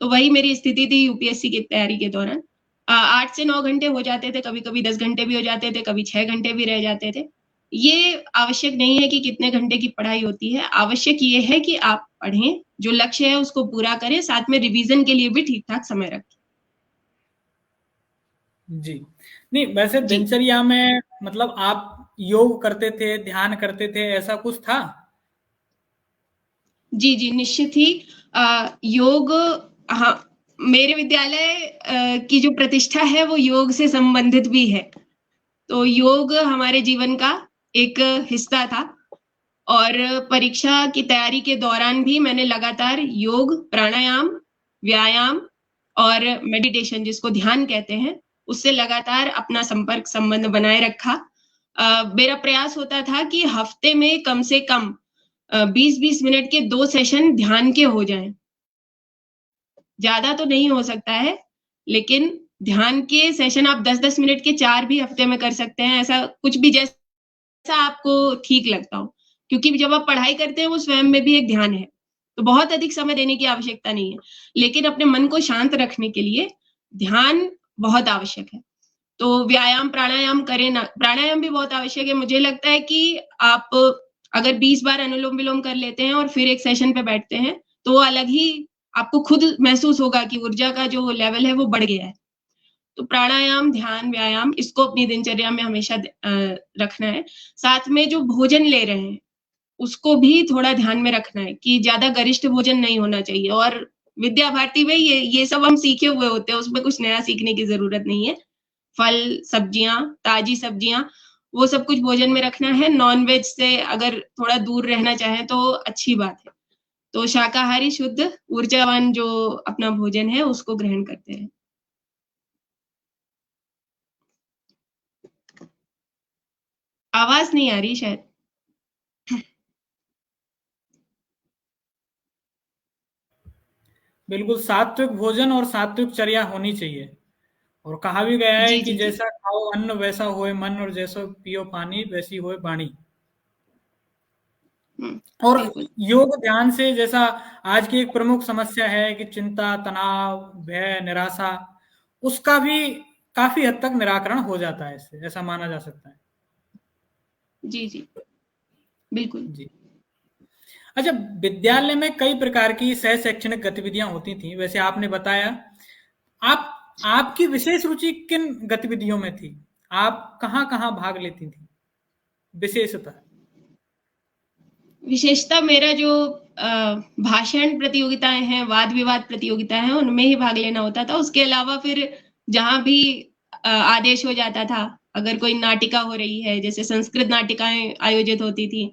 तो वही मेरी स्थिति थी यूपीएससी की तैयारी के दौरान। 8 से 9 घंटे हो जाते थे, कभी-कभी 10 घंटे भी हो जाते थे, कभी 6 घंटे भी रह जाते थे। ये आवश्यक नहीं है कि कितने घंटे की पढ़ाई होती है, आवश्यक ये है कि आप पढ़ें, जो लक्ष्य है उसको पूरा करें, साथ में रिवीजन के लिए भी ठीक-ठाक समय रखें। जी, नहीं वैसे जी। दिनचर्या में मतलब आप योग करते थे, ध्यान करते थे, ऐसा कुछ था? जी, जी, निश्चित ही योग, हाँ, मेरे विद्यालय की जो प्रतिष्ठा है वो योग से संबंधित भी है। तो योग हमारे जीवन का एक हिस्सा था और परीक्षा की तैयारी के दौरान भी मैंने लगातार योग, प्राणायाम, व्यायाम और मेडिटेशन, जिसको ध्यान कहते हैं, उससे लगातार अपना संपर्क संबंध बनाए रखा। मेरा प्रयास होता था कि हफ्ते में कम से कम 20-20 मिनट के 2 सेशन ध्यान के हो जाएँ। ज़्यादा तो नहीं हो सकता है, लेकिन ध्यान के सेशन आप 10-10 मिनट के 4 भी हफ्ते में कर सकते हैं, ऐसा कुछ भी जैसा आपको ठीक लगता हो। क्योंकि जब आप पढ़ाई करते हैं वो स्वयं में भी एक ध्यान है, तो बहुत अधिक समय देने की आवश्यकता नहीं है। लेकिन अपने मन को शांत रखने के लिए ध्यान बहुत आवश्यक है। तो व्यायाम, प्राणायाम करें ना, प्राणायाम भी बहुत आवश्यक है। मुझे लगता है कि आप अगर 20 बार अनुलोम-विलोम कर लेते हैं और फिर एक सेशन पे बैठते हैं, तो वो अलग ही आपको खुद महसूस होगा कि ऊर्जा का जो लेवल है वो बढ़ गया है। तो प्राणायाम, ध्यान, व्यायाम इसको अपनी दिनचर्या में हमेशा रखना है। साथ में जो भोजन ले रहे हैं, उसको भी थोड़ा ध्यान में रखना है कि ज़्यादा गरिष्ठ भोजन नहीं होना चाहिए। और विद्या भारती में ये सब हम सीखे हुए होते हैं, उसमें कुछ नया सीखने की ज़रूरत नहीं है। फल, सब्जियाँ, ताज़ी सब्जियाँ, वो सब कुछ भोजन में रखना है। नॉन-वेज से अगर थोड़ा दूर रहना चाहें तो अच्छी बात है। तो शाकाहारी शुद्ध ऊर्जावान जो अपना भोजन है उसको ग्रहण करते हैं। आवाज़ नहीं आ रही शायद। बिल्कुल, सात्विक भोजन और सात्विक चर्या होनी चाहिए। और कहा भी गया है जी, कि जी, जी। जैसा खाओ अन्न वैसा होए मन, और जैसा पियो पानी वैसी होए वाणी। और बिल्कुल। योग ध्यान से, जैसा आज की एक प्रमुख समस्या है कि चिंता, तनाव, भय, निराशा, उसका भी काफी हद तक निराकरण हो जाता है इससे, ऐसा माना जा सकता है। जी, जी। बिल्कुल। जी। अच्छा, विद्यालय में कई प्रकार की सह शैक्षणिक गतिविधियां होती थी, वैसे आपने बताया। आप आपकी विशेष रुचि किन गतिविधियों में थी? आप कहाँ-कहाँ भाग लेती थी विशेषतः? विशेषता मेरा जो भाषण प्रतियोगिताएँ हैं, वाद-विवाद प्रतियोगिताएँ हैं, उनमें ही भाग लेना होता था। उसके अलावा फिर जहाँ भी आदेश हो जाता था, अगर कोई नाटिका हो रही है, जैसे संस्कृत नाटिकाएँ आयोजित होती थी,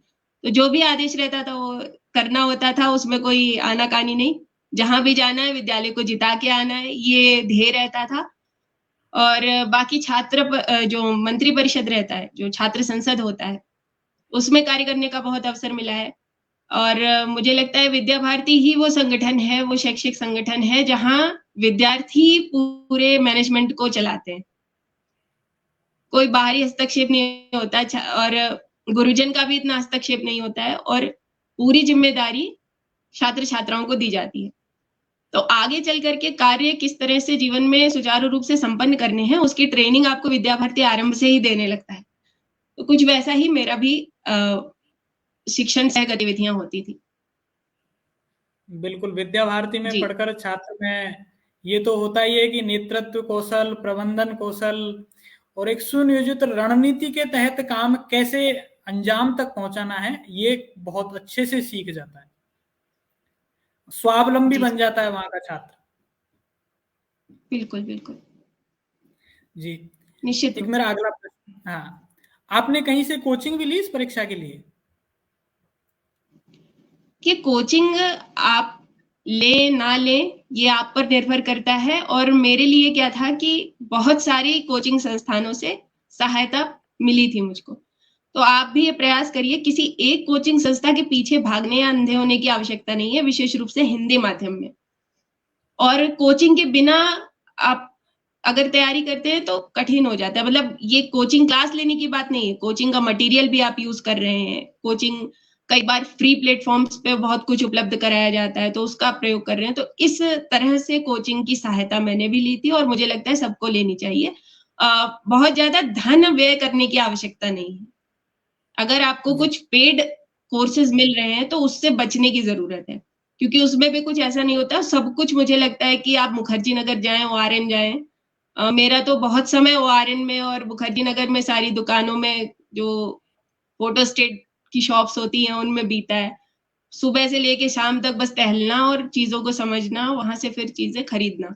तो जो भी आदेश रहता था वो करना होता था, उसमें कोई आना-कानी नहीं। जहाँ भी जाना है विद्यालय को जिता के आना है, ये ध्येय रहता था। और बाकी जो मंत्री परिषद रहता है, जो छात्र संसद होता है, उसमें कार्य करने का बहुत अवसर मिला है। और मुझे लगता है विद्या भारती ही वो संगठन है, वो शैक्षिक संगठन है जहाँ विद्यार्थी पूरे मैनेजमेंट को चलाते हैं। कोई बाहरी हस्तक्षेप नहीं होता और गुरुजन का भी इतना हस्तक्षेप नहीं होता है और पूरी ज़िम्मेदारी छात्र-छात्राओं को दी जाती है। तो आगे चल कर के कार्य किस तरह से जीवन में सुचारू रूप से संपन्न करने हैं, उसकी ट्रेनिंग आपको विद्या भारती आरंभ से ही देने लगता है। तो कुछ वैसा ही मेरा भी शिक्षण सह गतिविधियाँ होती थी। बिल्कुल, विद्या भारती में जी। पढ़कर छात्र में ये तो होता ही है कि नेतृत्व कौशल, प्रबंधन कौशल और एक सुनियोजित रणनीति के तहत काम कैसे अंजाम तक पहुंचाना है, ये बहुत अच्छे से सीख जाता है। स्वावलंबी जी, बन जी। जाता है वहां का छात्र। बिल्कुल, बिल्कुल। जी। निश्चित एक रूप मेरा से। अगला प्रश्न, हाँ, आपने कहीं से कोचिंग भी ली इस परीक्षा के लिए? कि कोचिंग आप लें, ना लें, ये आप पर निर्भर करता है और मेरे लिए क्या था कि बहुत सारी कोचिंग संस्थानों से सहायता मिली थी मुझको। तो आप भी ये प्रयास करिए, किसी एक कोचिंग संस्था के पीछे भागने या अंधे होने की आवश्यकता नहीं है, विशेष रूप से हिंदी माध्यम में। और कोचिंग के बिना आप अगर तैयारी करते हैं तो कठिन हो जाता है। मतलब ये कोचिंग क्लास लेने की बात नहीं है, कोचिंग का मटेरियल भी आप यूज़ कर रहे हैं। कोचिंग कई बार फ्री प्लेटफ़ॉर्म्स पे बहुत कुछ उपलब्ध कराया जाता है, तो उसका आप प्रयोग कर रहे हैं। तो इस तरह से कोचिंग की सहायता मैंने भी ली थी और मुझे लगता है सबको लेनी चाहिए। बहुत ज़्यादा धन व्यय करने की आवश्यकता नहीं है। अगर आपको जी। कुछ पेड कोर्सेज़ मिल रहे हैं, तो उससे बचने की ज़रूरत है। क्योंकि उसमें भी कुछ ऐसा नहीं होता, सब कुछ मुझे लगता है कि आप मुखर्जी नगर जाएँ, ओआरएन जाएँ। मेरा तो बहुत समय ओआरएन में और मुखर्जी नगर में सारी दुकानों में जो फोटोस्टेट की शॉप्स होती हैं, उनमें बीता है। सुबह से लेके शाम तक बस टहलना और चीज़ों को समझना, वहाँ से फिर चीज़ें खरीदना।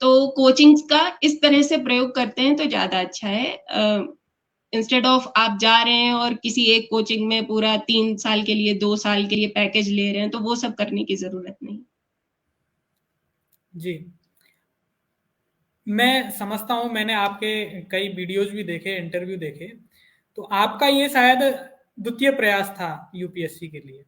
तो कोचिंग्स का इस तरह से प्रयोग करते हैं तो ज़्यादा अच्छा है। इंस्टेड ऑफ आप जा रहे हैं और किसी एक कोचिंग में पूरा 3 साल के लिए, 2 साल के लिए पैकेज ले रहे हैं, तो वो सब करने की ज़रूरत नहीं। जी। मैं समझता हूँ, मैंने आपके कई वीडियोज़ भी देखे, इंटरव्यू देखे, तो आपका ये शायद द्वितीय प्रयास था यूपीएससी के लिए।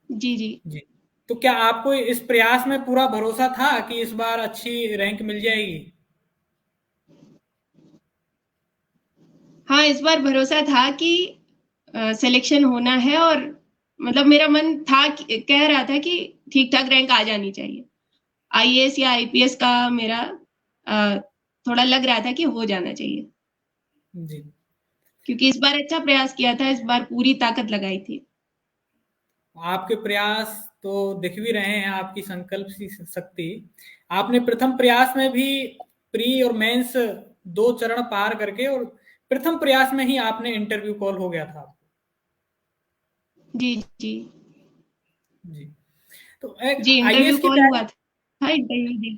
जी, जी। जी। तो क्या आपको इस प्रयास में पूरा भरोसा था कि इस बार अच्छी रैंक मिल जाएगी? हाँ, इस बार भरोसा था कि सिलेक्शन होना है, और मतलब मेरा मन था कह रहा था कि ठीक ठाक रैंक आ जानी चाहिए। आईएएस या आईपीएस का मेरा थोड़ा लग रहा था कि हो जाना चाहिए, जी। क्योंकि इस बार अच्छा प्रयास किया था, इस बार पूरी ताकत लगाई थी। आपके प्रयास तो दिख भी रहे हैं, आपकी संकल्प शक्ति। आपने प्रथम प्रयास में भी प्री और मेंस 2 चरण पार करके, और प्रथम प्रयास में ही आपने इंटरव्यू कॉल हो गया था। जी जी जी। तो जी, इंटरव्यू आईएएस की कॉल तैयारी, हुआ था, इंटरव्यू दी।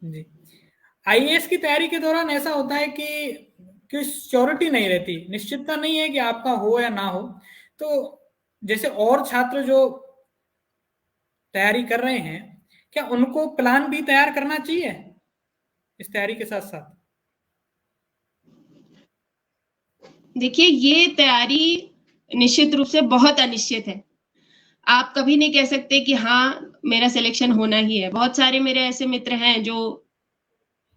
जी, आईएएस की तैयारी के दौरान ऐसा होता है कि श्योरिटी नहीं रहती, निश्चितता नहीं है कि आपका हो या ना हो। तो जैसे और छात्र जो तैयारी कर रहे हैं, क्या उनको प्लान भी तैयार करना चाहिए इस तैयारी के साथ साथ? देखिए, ये तैयारी निश्चित रूप से बहुत अनिश्चित है। आप कभी नहीं कह सकते कि हाँ, मेरा सिलेक्शन होना ही है। बहुत सारे मेरे ऐसे मित्र हैं जो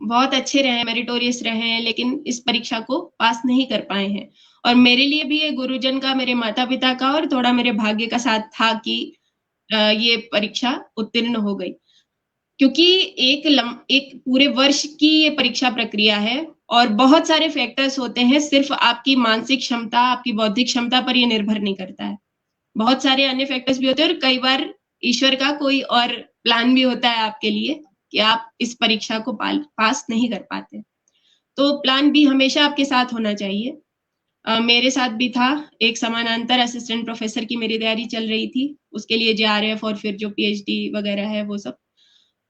बहुत अच्छे रहे, मेरिटोरियस रहे हैं, लेकिन इस परीक्षा को पास नहीं कर पाए हैं। और मेरे लिए भी ये गुरुजन का, मेरे माता-पिता का और थोड़ा मेरे भाग्य का साथ था कि ये परीक्षा उत्तीर्ण हो गई। क्योंकि एक पूरे वर्ष की ये परीक्षा प्रक्रिया है, और बहुत सारे फैक्टर्स होते हैं, सिर्फ आपकी मानसिक क्षमता, आपकी बौद्धिक क्षमता पर ये निर्भर नहीं करता है। बहुत सारे अन्य फैक्टर्स भी होते हैं, और कई बार ईश्वर का कोई और प्लान भी होता है आपके लिए कि आप इस परीक्षा को पास नहीं कर पाते। तो प्लान बी हमेशा आपके साथ होना चाहिए। मेरे साथ भी था। एक समानांतर असिस्टेंट प्रोफेसर की मेरी तैयारी चल रही थी, उसके लिए जेआरएफ और फिर जो पीएचडी वगैरह है वो सब।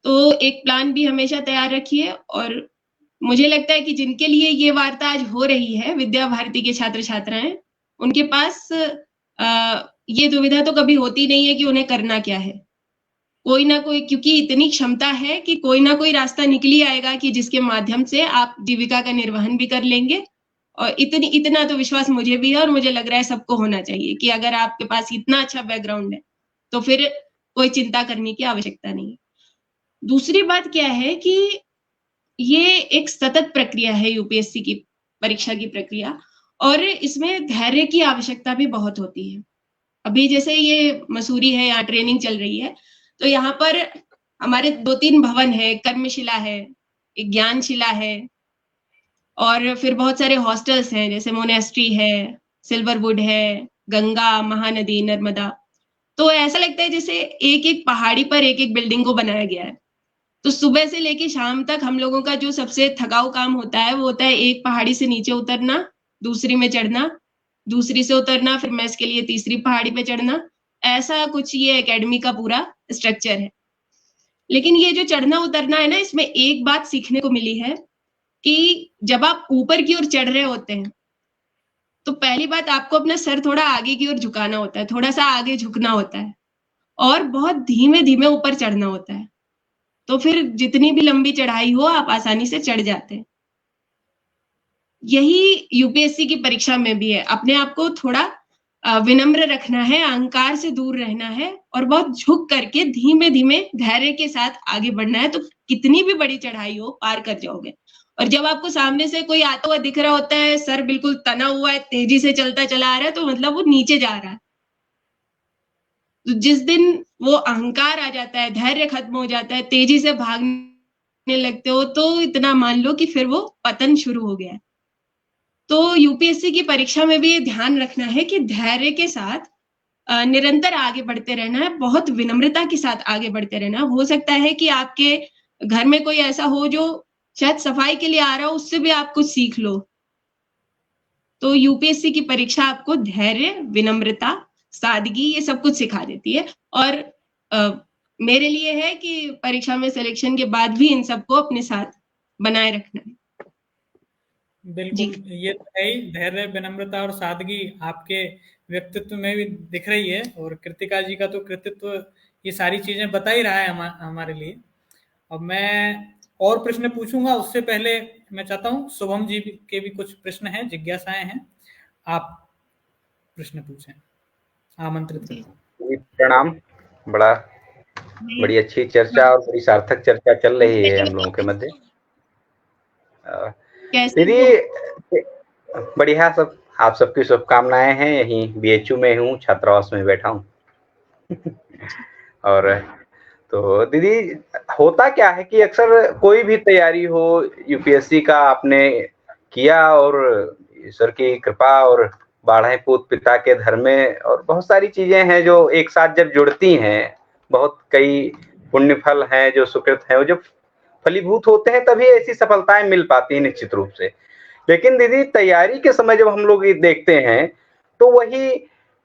तो एक प्लान भी हमेशा तैयार रखिए, और मुझे लगता है कि जिनके लिए ये वार्ता आज हो रही है, विद्या भारती के छात्र-छात्राएँ, उनके पास ये दुविधा तो कभी होती नहीं है कि उन्हें करना क्या है। कोई ना कोई, क्योंकि इतनी क्षमता है कि कोई ना कोई रास्ता निकल ही आएगा कि जिसके माध्यम से आप जीविका का निर्वहन भी कर लेंगे। और इतना तो विश्वास मुझे भी है, और मुझे लग रहा है सबको होना चाहिए कि अगर आपके पास इतना अच्छा बैकग्राउंड है, तो फिर कोई चिंता करने की आवश्यकता नहीं है। दूसरी बात क्या है कि ये एक सतत प्रक्रिया है, यूपीएससी की परीक्षा की प्रक्रिया, और इसमें धैर्य की आवश्यकता भी बहुत होती है। अभी जैसे ये मसूरी है, यहाँ ट्रेनिंग चल रही है, तो यहाँ पर हमारे 2-3 भवन है, कर्मशिला है, एक ज्ञानशिला है, और फिर बहुत सारे हॉस्टल्स हैं, जैसे मोनेस्ट्री है, सिल्वरवुड है, गंगा, महानदी, नर्मदा। तो ऐसा लगता है जैसे एक-एक पहाड़ी पर एक-एक बिल्डिंग को बनाया गया है। तो सुबह से लेके शाम तक हम लोगों का जो सबसे थकाऊ काम होता है, वो होता है एक पहाड़ी से नीचे उतरना, दूसरी में चढ़ना, दूसरी से उतरना, फिर मेस के लिए तीसरी पहाड़ी पे चढ़ना। ऐसा कुछ ये एकेडमी का पूरा स्ट्रक्चर है। लेकिन ये जो चढ़ना-उतरना है ना, इसमें एक बात सीखने को मिली है कि जब आप ऊपर की ओर चढ़ रहे होते हैं, तो पहली बात आपको अपना सर थोड़ा आगे की ओर झुकाना होता है, थोड़ा-सा आगे झुकना होता है, और बहुत धीमे-धीमे ऊपर चढ़ना होता है। तो फिर जितनी भी लंबी चढ़ाई हो, आप आसानी से चढ़ जाते हैं। यही यूपीएससी की परीक्षा में भी है। अपने आप को थोड़ा विनम्र रखना है, अहंकार से दूर रहना है, और बहुत झुक करके धीमे-धीमे धैर्य के साथ आगे बढ़ना है, तो कितनी भी बड़ी चढ़ाई हो, पार कर जाओगे। और जब आपको सामने से कोई आता हुआ दिख रहा होता है, सर बिल्कुल तना हुआ है, तेज़ी से चलता चला आ रहा है, तो मतलब वो नीचे जा रहा है। तो जिस दिन वो अहंकार आ जाता है, धैर्य खत्म हो जाता है, तेज़ी से भागने लगते हो, तो इतना मान लो कि फिर वो पतन शुरू हो गया है। तो यूपीएससी की परीक्षा में भी ये ध्यान रखना है कि धैर्य के साथ निरंतर आगे बढ़ते रहना है, बहुत विनम्रता के साथ आगे बढ़ते रहना है। हो सकता है कि आपके घर में कोई ऐसा हो जो शायद सफाई के लिए आ रहा हो, उससे भी आप कुछ सीख लो। तो यूपीएससी की परीक्षा आपको धैर्य, विनम्रता, सादगी, ये सब कुछ सिखा देती है, और अ, मेरे लिए है कि परीक्षा में सिलेक्शन के बाद भी इन सबको अपने साथ बनाए रखना है। बिल्कुल, ये तो है ही। धैर्य, विनम्रता और सादगी आपके व्यक्तित्व में भी दिख रही है, और कृतिका जी का तो कृतित्व ये सारी चीज़ें बता ही रहा है हमारे लिए। अब मैं और प्रश्न पूछूंगा, उससे पहले मैं चाहता हूँ शुभम जी के भी कुछ प्रश्न हैं, जिज्ञासाएं हैं, आप प्रश्न पूछें, आमंत्रित जी। करता हूँ। प्रणाम। बड़ा बड़ी अच्छी चर्चा और बड़ी सार्थक चर्चा चल रही है हम लोगों के मध्य। कैसे हो? दीदी बढ़िया सब, आप सबकी शुभकामनाएं हैं। यहीं बीएचयू में हूँ, छात्रावास में बैठा हूँ। और तो दीदी होता क्या है कि अक्सर कोई भी तैयारी हो यूपीएससी का आपने किया और ईश्वर की कृपा और बाढ़े पूत पिता के धर्म में और बहुत सारी चीजें हैं जो एक साथ जब जुड़ती हैं, बहुत कई पुण्य फल हैं जो सुकृत हैं, वो जब फलीभूत होते हैं तभी ऐसी सफलताएं मिल पाती हैं निश्चित रूप से। लेकिन दीदी तैयारी के समय जब हम लोग ये देखते हैं तो वही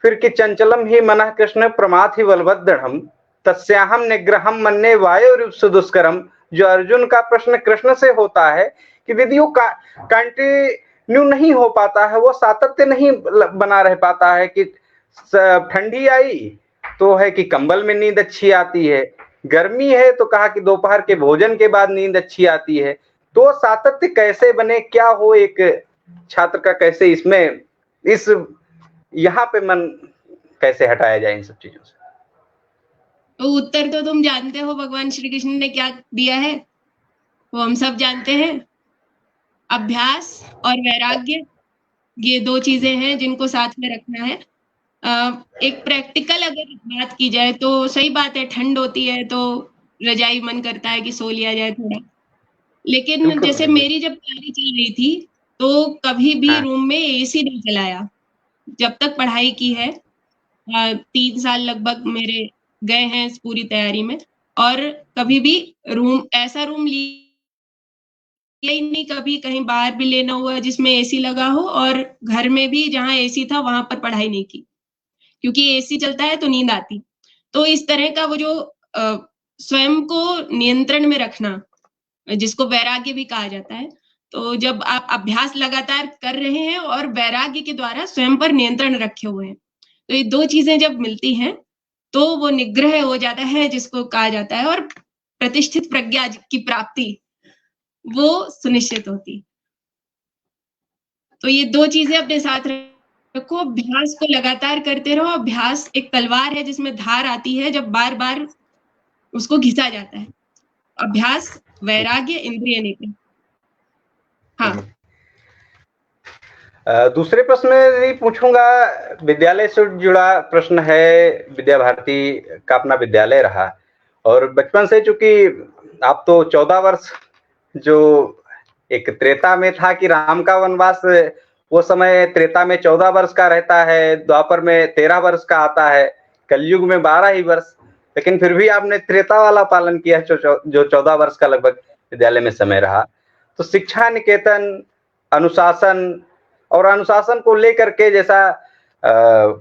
फिर कि चंचलम ही मनः कृष्ण प्रमाथि बलभद्रम तस्याहम निग्रहम मन्ने वायु सुदुष्करम, जो अर्जुन का प्रश्न कृष्ण से होता है कि दीदी वो कंटिन्यू नहीं हो पाता है, वो सातत्य नहीं बना रह पाता है कि ठंडी आई तो है कि कंबल में नींद अच्छी आती है, गर्मी है तो कहा कि दोपहर के भोजन के बाद नींद अच्छी आती है। तो सातत्य कैसे बने, क्या हो एक छात्र का, कैसे इसमें इस यहाँ पे मन कैसे हटाया जाए इन सब चीजों से? तो उत्तर तो तुम जानते हो भगवान श्री कृष्ण ने क्या दिया है, वो हम सब जानते हैं। अभ्यास और वैराग्य, ये दो चीजें हैं जिनको साथ में रखना है। एक प्रैक्टिकल अगर बात की जाए तो सही बात है, ठंड होती है तो रजाई मन करता है कि सो लिया जाए थोड़ा। लेकिन जैसे मेरी जब तैयारी चल रही थी तो कभी भी रूम में एसी नहीं चलाया जब तक पढ़ाई की है। 3 साल लगभग मेरे गए हैं इस पूरी तैयारी में, और कभी भी ऐसा रूम लिया ही नहीं, कभी कहीं बाहर भी लेना हुआ जिसमें एसी लगा हो, और घर में भी जहाँ एसी था वहां पर पढ़ाई नहीं की, क्योंकि एसी चलता है तो नींद आती। तो इस तरह का वो जो स्वयं को नियंत्रण में रखना, जिसको वैराग्य भी कहा जाता है, तो जब आप अभ्यास लगातार कर रहे हैं और वैराग्य के द्वारा स्वयं पर नियंत्रण रखे हुए हैं, तो ये दो चीजें जब मिलती हैं तो वो निग्रह हो जाता है, जिसको कहा जाता है, और प्रतिष्ठित प्रज्ञा की प्राप्ति वो सुनिश्चित होती। तो ये दो चीजें अपने साथ रखो, अभ्यास को लगातार करते रहो। अभ्यास एक तलवार है जिसमें धार आती है जब बार बार उसको घिसा जाता है। अभ्यास, वैराग्य, इंद्रिय निग्रह। हाँ। दूसरे प्रश्न में पूछूंगा, विद्यालय से जुड़ा प्रश्न है। विद्या भारती का अपना विद्यालय रहा और बचपन से, चूंकि आप तो 14 वर्ष, जो एक त्रेता में था कि राम का वनवास वो समय त्रेता में 14 वर्ष का रहता है, द्वापर में 13 वर्ष का आता है, कलयुग में 12 ही वर्ष, लेकिन फिर भी आपने त्रेता वाला पालन किया जो 14 वर्ष का लगभग विद्यालय में समय रहा। तो शिक्षा निकेतन, अनुशासन और अनुशासन को लेकर के, जैसा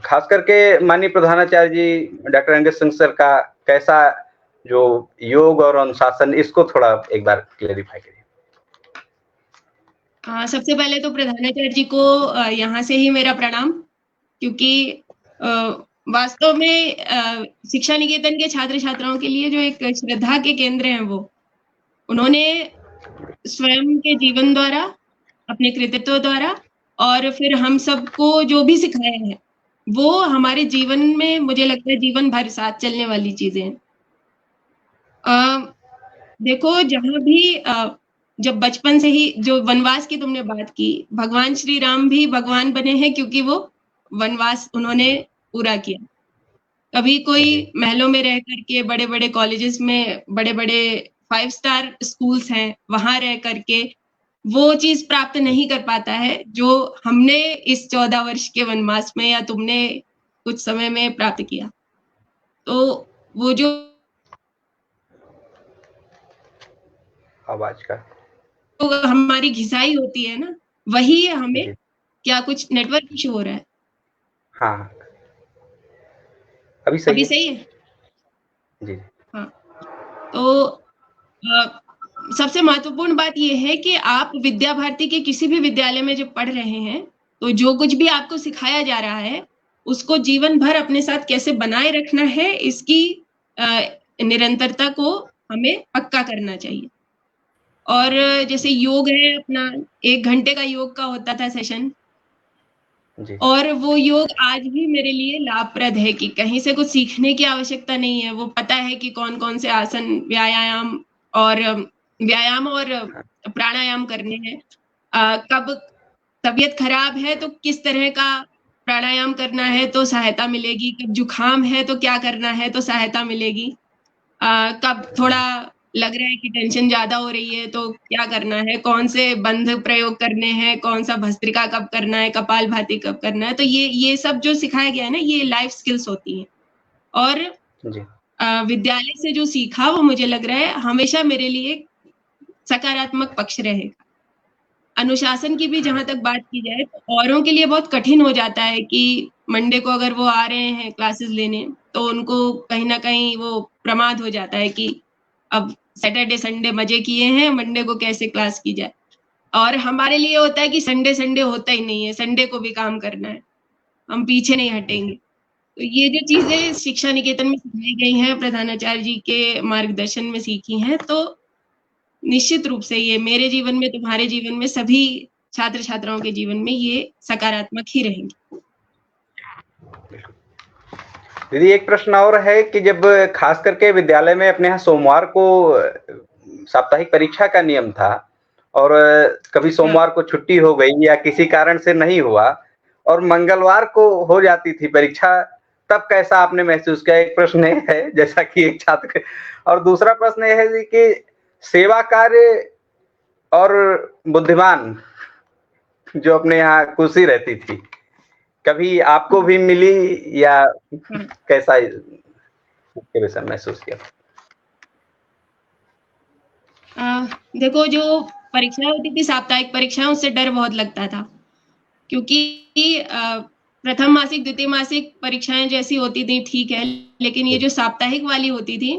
खास करके माननीय प्रधानाचार्य जी डॉक्टर अंगद सिंह सर का कैसा जो योग और अनुशासन, इसको थोड़ा एक बार क्लेरिफाई करिए। सबसे पहले तो प्रधानाचार्य जी को यहाँ से ही मेरा प्रणाम, क्योंकि वास्तव में शिक्षा निकेतन के छात्र छात्राओं के लिए जो एक श्रद्धा के केंद्र हैं, वो उन्होंने स्वयं के जीवन द्वारा, अपने कृतित्व द्वारा, और फिर हम सबको जो भी सिखाया है वो हमारे जीवन में, मुझे लगता है, जीवन भर साथ चलने वाली चीजें हैं। देखो, जहां भी जब बचपन से ही जो वनवास की तुमने बात की, भगवान श्री राम भी भगवान बने हैं क्योंकि वो वनवास उन्होंने पूरा किया। कभी कोई महलों में रह करके, बड़े बड़े कॉलेजेस में, बड़े बड़े 5 स्टार स्कूल्स हैं, वहां रह करके वो चीज प्राप्त नहीं कर पाता है जो हमने इस 14 वर्ष के वनवास में या तुमने कुछ समय में प्राप्त किया। तो वो जो आवाज का तो हमारी घिसाई होती है ना, वही हमें, क्या कुछ नेटवर्क इशू हो रहा है? हाँ, अभी सही है जी। हाँ, तो सबसे महत्वपूर्ण बात यह है कि आप विद्या भारती के किसी भी विद्यालय में जब पढ़ रहे हैं तो जो कुछ भी आपको सिखाया जा रहा है उसको जीवन भर अपने साथ कैसे बनाए रखना है, इसकी निरंतरता को हमें पक्का करना चाहिए। और जैसे योग है अपना, 1 घंटे का योग का होता था सेशन, जी। और वो योग आज भी मेरे लिए लाभप्रद है कि कहीं से कुछ सीखने की आवश्यकता नहीं है। वो पता है कि कौन-कौन से आसन, व्यायाम और प्राणायाम करने हैं। कब तबीयत खराब है तो किस तरह का प्राणायाम करना है तो सहायता मिलेगी, कब जुकाम है तो क्या करना है तो सहायता मिलेगी। कब थोड़ा लग रहा है कि टेंशन ज़्यादा हो रही है तो क्या करना है, कौन से बंध प्रयोग करने हैं, कौन-सा भस्त्रिका कब करना है, कपालभाति कब करना है। तो ये सब जो सिखाया गया है ना, ये लाइफ स्किल्स होती हैं। और जी। विद्यालय से जो सीखा वो मुझे लग रहा है हमेशा मेरे लिए सकारात्मक पक्ष रहेगा। अनुशासन की भी जहाँ तक बात की जाए तो औरों के लिए बहुत कठिन हो जाता है कि मंडे को अगर वो आ रहे हैं क्लासेस लेने, तो उनको कहीं न कहीं वो प्रमाद हो जाता है कि अब सैटरडे, संडे मज़े किए हैं, मंडे को कैसे क्लास की जाए। और हमारे लिए होता है कि संडे होता ही नहीं है, संडे को भी काम करना है, हम पीछे नहीं हटेंगे। तो ये जो चीज़ें शिक्षा निकेतन में सिखाई गई हैं, प्रधानाचार्य जी के मार्गदर्शन में सीखी हैं, तो निश्चित रूप से ये मेरे जीवन में, तुम्हारे जीवन में, सभी छात्र-छात्राओं के जीवन में ये सकारात्मक ही रहेंगी। दीदी एक प्रश्न और है कि जब खास करके विद्यालय में अपने यहाँ सोमवार को साप्ताहिक परीक्षा का नियम था और कभी सोमवार को छुट्टी हो गई या किसी कारण से नहीं हुआ और मंगलवार को हो जाती थी परीक्षा, तब कैसा आपने महसूस किया? एक प्रश्न ये है, जैसा कि एक छात्र, और दूसरा प्रश्न ये है जी कि सेवा कार्य और बुद्धिमान जो अपने यहाँ कुर्सी रहती थी, कभी आपको भी मिली या कैसा इसके विषय में महसूस किया? देखो, जो परीक्षाएँ होती थी, साप्ताहिक परीक्षाएँ, उससे डर बहुत लगता था। क्योंकि प्रथम मासिक, द्वितीय मासिक परीक्षाएँ जैसी होती थी, ठीक है, लेकिन ये जो साप्ताहिक वाली होती थी,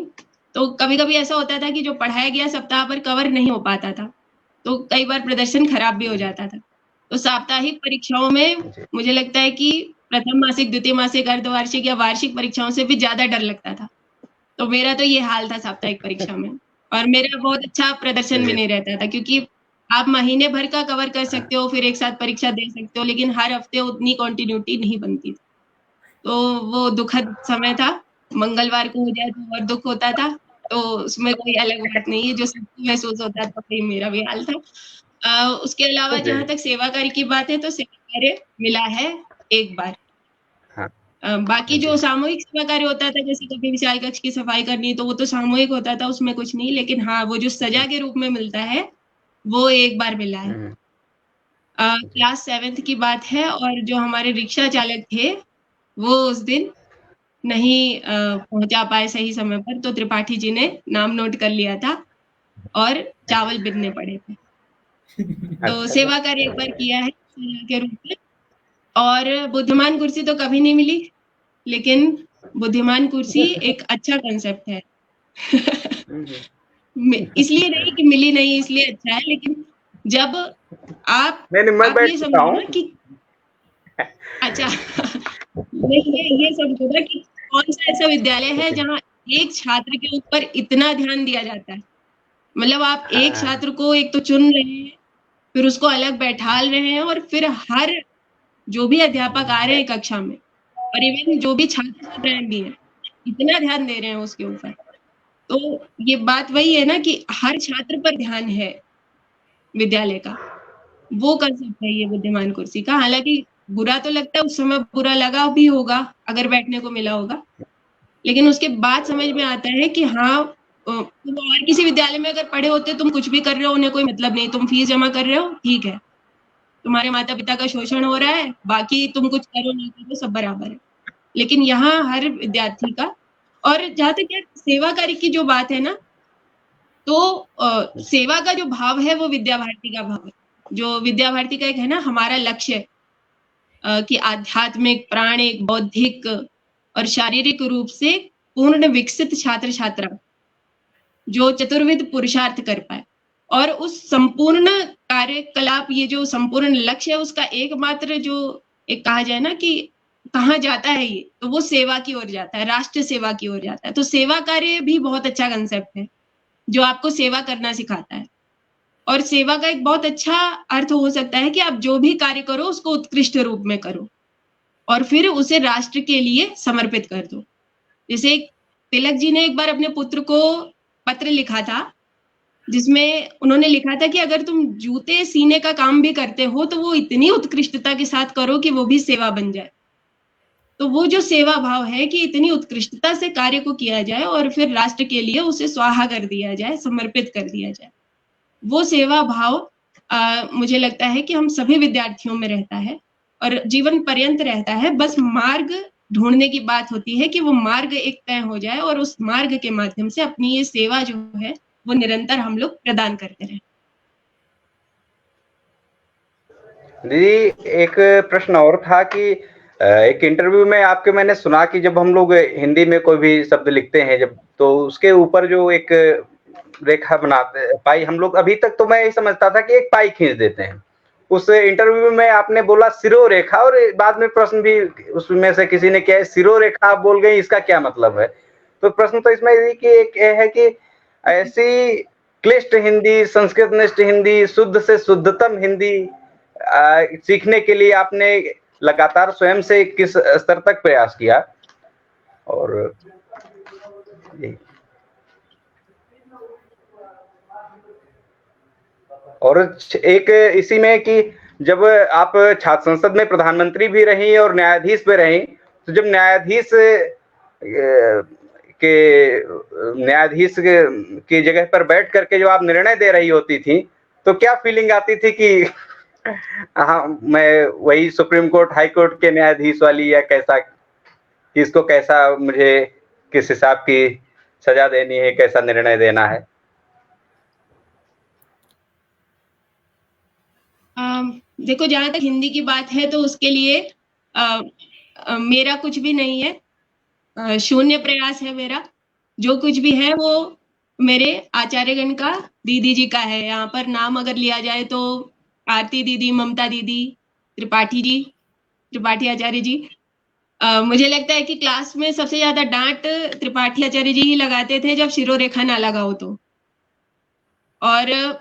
तो कभी-कभी ऐसा होता था कि जो पढ़ाया गया सप्ताह भर कवर नहीं हो पाता था, तो कई बार प्रदर्शन खराब भी हो जाता था। तो साप्ताहिक परीक्षाओं में मुझे लगता है कि प्रथम मासिक, द्वितीय मासिक, अर्धवार्षिक या वार्षिक परीक्षाओं से भी ज़्यादा डर लगता था। तो मेरा तो ये हाल था साप्ताहिक परीक्षा में, और मेरा बहुत अच्छा प्रदर्शन भी नहीं रहता था, क्योंकि आप महीने भर का कवर कर सकते हो, फिर एक साथ परीक्षा दे सकते हो, लेकिन हर हफ्ते उतनी कंटिन्यूटी नहीं बनती थी। तो वो दुखद समय था, मंगलवार को हो जाए तो और दुःख होता था, तो उसमें कोई अलग बात नहीं है, जो सबको महसूस होता था, वही मेरा भी हाल था। उसके अलावा जहाँ तक सेवा कार्य की बात है, तो सेवा कार्य मिला है एक बार। बाकी जो सामूहिक सेवा कार्य होता था, जैसे कभी विशाल कक्ष की सफाई करनी, तो वो तो सामूहिक होता था, उसमें कुछ नहीं, लेकिन हाँ, वो जो सजा के रूप में मिलता है, वो एक बार मिला है। क्लास 7th की बात है, और जो हमारे रिक्शा चालक थे, वो उस दिन नहीं पहुँचा पाए सही समय पर, तो त्रिपाठी जी ने नाम नोट कर लिया था और चावल बिनने पड़े थे। तो सेवा कार्य एक बार किया है सजा के रूप में, और बुद्धिमान कुर्सी तो कभी नहीं मिली, लेकिन बुद्धिमान कुर्सी एक अच्छा कांसेप्ट है। इसलिए नहीं कि मिली नहीं, इसलिए अच्छा है, लेकिन जब आप ये समझो ना कि अच्छा ये समझो ना कि कौन सा ऐसा विद्यालय है जहाँ एक छात्र के ऊपर इतना ध्यान दिया जाता है। मतलब आप एक छात्र को एक तो चुन रहे हैं, फिर उसको अलग बैठाल रहे हैं, और फिर हर जो भी अध्यापक आ रहे हैं कक्षा में, और इवन जो भी छात्र भी हैं, इतना ध्यान दे रहे हैं उसके ऊपर। तो ये बात वही है ना कि हर छात्र पर ध्यान है विद्यालय का, वो कंसेप्ट है ये बुद्धिमान कुर्सी का। हालांकि बुरा तो लगता है, उस समय बुरा लगा भी होगा अगर बैठने को मिला होगा, लेकिन उसके बाद समझ में आता है कि हाँ, तुम और किसी विद्यालय में अगर पढ़े होते, तुम कुछ भी कर रहे हो, उन्हें कोई मतलब नहीं, तुम फीस जमा कर रहे हो, ठीक है, तुम्हारे माता पिता का शोषण हो रहा है, बाकी तुम कुछ करो ना करो सब बराबर है, लेकिन यहाँ हर विद्यार्थी का। और जहाँ तक सेवा कार्य की जो बात है ना, तो सेवा का जो भाव है वो विद्या भारती का भाव है, जो विद्या भारती का एक है ना हमारा लक्ष्य, कि आध्यात्मिक, प्राणिक, बौद्धिक और शारीरिक रूप से पूर्ण विकसित छात्र छात्रा जो चतुर्विध पुरुषार्थ कर पाए, और उस संपूर्ण कार्यकलाप, ये जो संपूर्ण लक्ष्य है, उसका एकमात्र जो एक कहा जाए ना कि कहाँ जाता है ये, तो वो सेवा की ओर जाता है, राष्ट्र सेवा की ओर जाता है। तो सेवा कार्य भी बहुत अच्छा कंसेप्ट है, जो आपको सेवा करना सिखाता है। और सेवा का एक बहुत अच्छा अर्थ हो सकता है कि आप जो भी कार्य करो उसको उत्कृष्ट रूप में करो और फिर उसे राष्ट्र के लिए समर्पित कर दो। जैसे तिलक जी ने एक बार अपने पुत्र को पत्र लिखा था, जिसमें उन्होंने लिखा था कि अगर तुम जूते सीने का काम भी करते हो तो वो इतनी उत्कृष्टता के साथ करो कि वो भी सेवा बन जाए। तो वो जो सेवा भाव है कि इतनी उत्कृष्टता से कार्य को किया जाए और फिर राष्ट्र के लिए उसे स्वाहा कर दिया जाए, समर्पित कर दिया जाए, वो सेवा भाव मुझे लगता है कि हम सभी विद्यार्थियों में रहता है और जीवन पर्यंत रहता है। बस मार्ग ढूंढने की बात होती है कि वो मार्ग एक तय हो जाए और उस मार्ग के माध्यम से अपनी ये सेवा जो है वो निरंतर हम लोग प्रदान करते रहें। दीदी एक प्रश्न और था कि एक इंटरव्यू में आपके मैंने सुना कि जब हम लोग हिंदी में कोई भी शब्द लिखते हैं जब, तो उसके ऊपर जो एक रेखा बनाते पाई, हम लोग अभी तक तो मैं यही समझता था कि एक पाई खींच देते हैं। उस इंटरव्यू में आपने बोला सिरो रेखा, और बाद में प्रश्न भी उसमें से किसी ने किया है, सिरो रेखा आप बोल गए, इसका क्या मतलब है? तो प्रश्न तो इसमें यही कि एक है कि ऐसी क्लिष्ट हिंदी, संस्कृत निष्ठ हिंदी, शुद्ध से शुद्धतम हिंदी सीखने के लिए आपने लगातार स्वयं से किस स्तर तक प्रयास किया? और एक इसी में कि जब आप छात्र संसद में प्रधानमंत्री भी रही और न्यायाधीश भी रही, तो जब न्यायाधीश की जगह पर बैठ करके जो आप निर्णय दे रही होती थी, तो क्या फीलिंग आती थी कि हाँ मैं वही सुप्रीम कोर्ट, हाई कोर्ट के न्यायाधीश वाली, या कैसा, इसको कैसा मुझे किस हिसाब की सजा देनी है, कैसा निर्णय देना है? देखो, जहां तक हिंदी की बात है तो उसके लिए मेरा कुछ भी नहीं है, शून्य प्रयास है मेरा। जो कुछ भी है वो मेरे आचार्यगण का, दीदी जी का है। यहाँ पर नाम अगर लिया जाए तो आरती दीदी, ममता दीदी, त्रिपाठी आचार्य जी। मुझे लगता है कि क्लास में सबसे ज्यादा डांट त्रिपाठी आचार्य जी ही लगाते थे जब शिरोरेखा ना लगाओ तो। और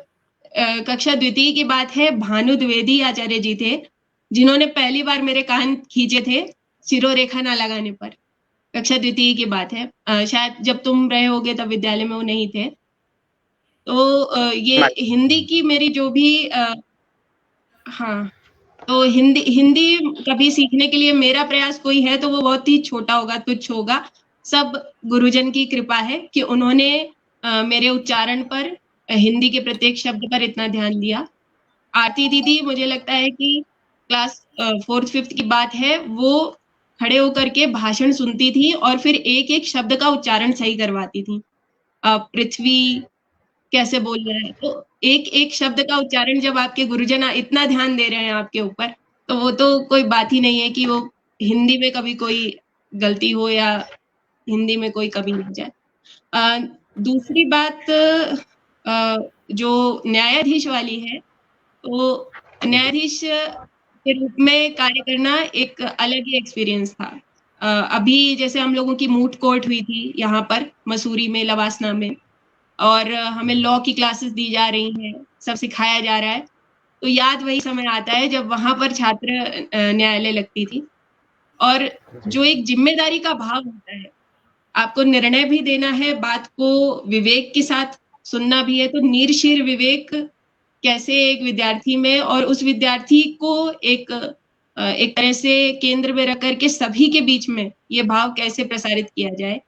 कक्षा द्वितीय की बात है, भानु द्विवेदी आचार्य जी थे जिन्होंने पहली बार मेरे कान खींचे थे शिरोरेखा ना लगाने पर। कक्षा द्वितीय की बात है, शायद जब तुम रहे होगे तब विद्यालय में वो नहीं थे। तो ये हिंदी की मेरी जो भी हाँ, तो हिंदी कभी सीखने के लिए मेरा प्रयास कोई है तो वो बहुत ही छोटा होगा, तुच्छ होगा। सब गुरुजन की कृपा है कि उन्होंने मेरे उच्चारण पर, हिंदी के प्रत्येक शब्द पर इतना ध्यान दिया। आरती दीदी, मुझे लगता है कि क्लास 4th 5th की बात है, वो खड़े होकर के भाषण सुनती थी और फिर एक एक शब्द का उच्चारण सही करवाती थी। पृथ्वी कैसे बोल रहे हैं, तो एक एक शब्द का उच्चारण जब आपके गुरुजन इतना ध्यान दे रहे हैं आपके ऊपर, तो वो तो कोई बात ही नहीं है कि वो हिंदी में कभी कोई गलती हो या हिंदी में कोई कमी हो जाए। दूसरी बात जो न्यायाधीश वाली है, तो न्यायाधीश के रूप में कार्य करना एक अलग ही एक्सपीरियंस था। अभी जैसे हम लोगों की मूट कोर्ट हुई थी यहाँ पर मसूरी में, लवासना में, और हमें लॉ की क्लासेस दी जा रही हैं, सब सिखाया जा रहा है, तो याद वही समय आता है जब वहां पर छात्र न्यायालय लगती थी। और जो एक जिम्मेदारी का भाव होता है, आपको निर्णय भी देना है, बात को विवेक के साथ सुनना भी है, तो निरशीर विवेक कैसे एक विद्यार्थी में, और उस विद्यार्थी को एक तरह से केंद्र में रख करके सभी के बीच में ये भाव कैसे प्रसारित किया जाए,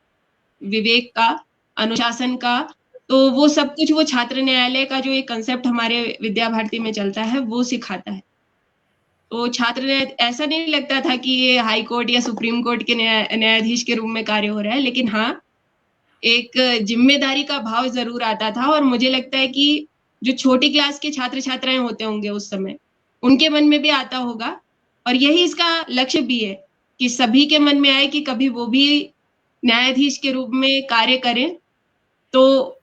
विवेक का, अनुशासन का, तो वो सब कुछ वो छात्र न्यायालय का जो एक कंसेप्ट हमारे विद्या भारती में चलता है वो सिखाता है। तो छात्र ने ऐसा नहीं लगता था कि ये हाई कोर्ट या सुप्रीम कोर्ट के न्यायाधीश के रूप में कार्य हो रहा है, लेकिन हाँ, एक जिम्मेदारी का भाव जरूर आता था। और मुझे लगता है कि जो छोटी क्लास के छात्र छात्राएं होते होंगे उस समय, उनके मन में भी आता होगा, और यही इसका लक्ष्य भी है कि सभी के मन में आए कि कभी वो भी न्यायाधीश के रूप में कार्य करें। तो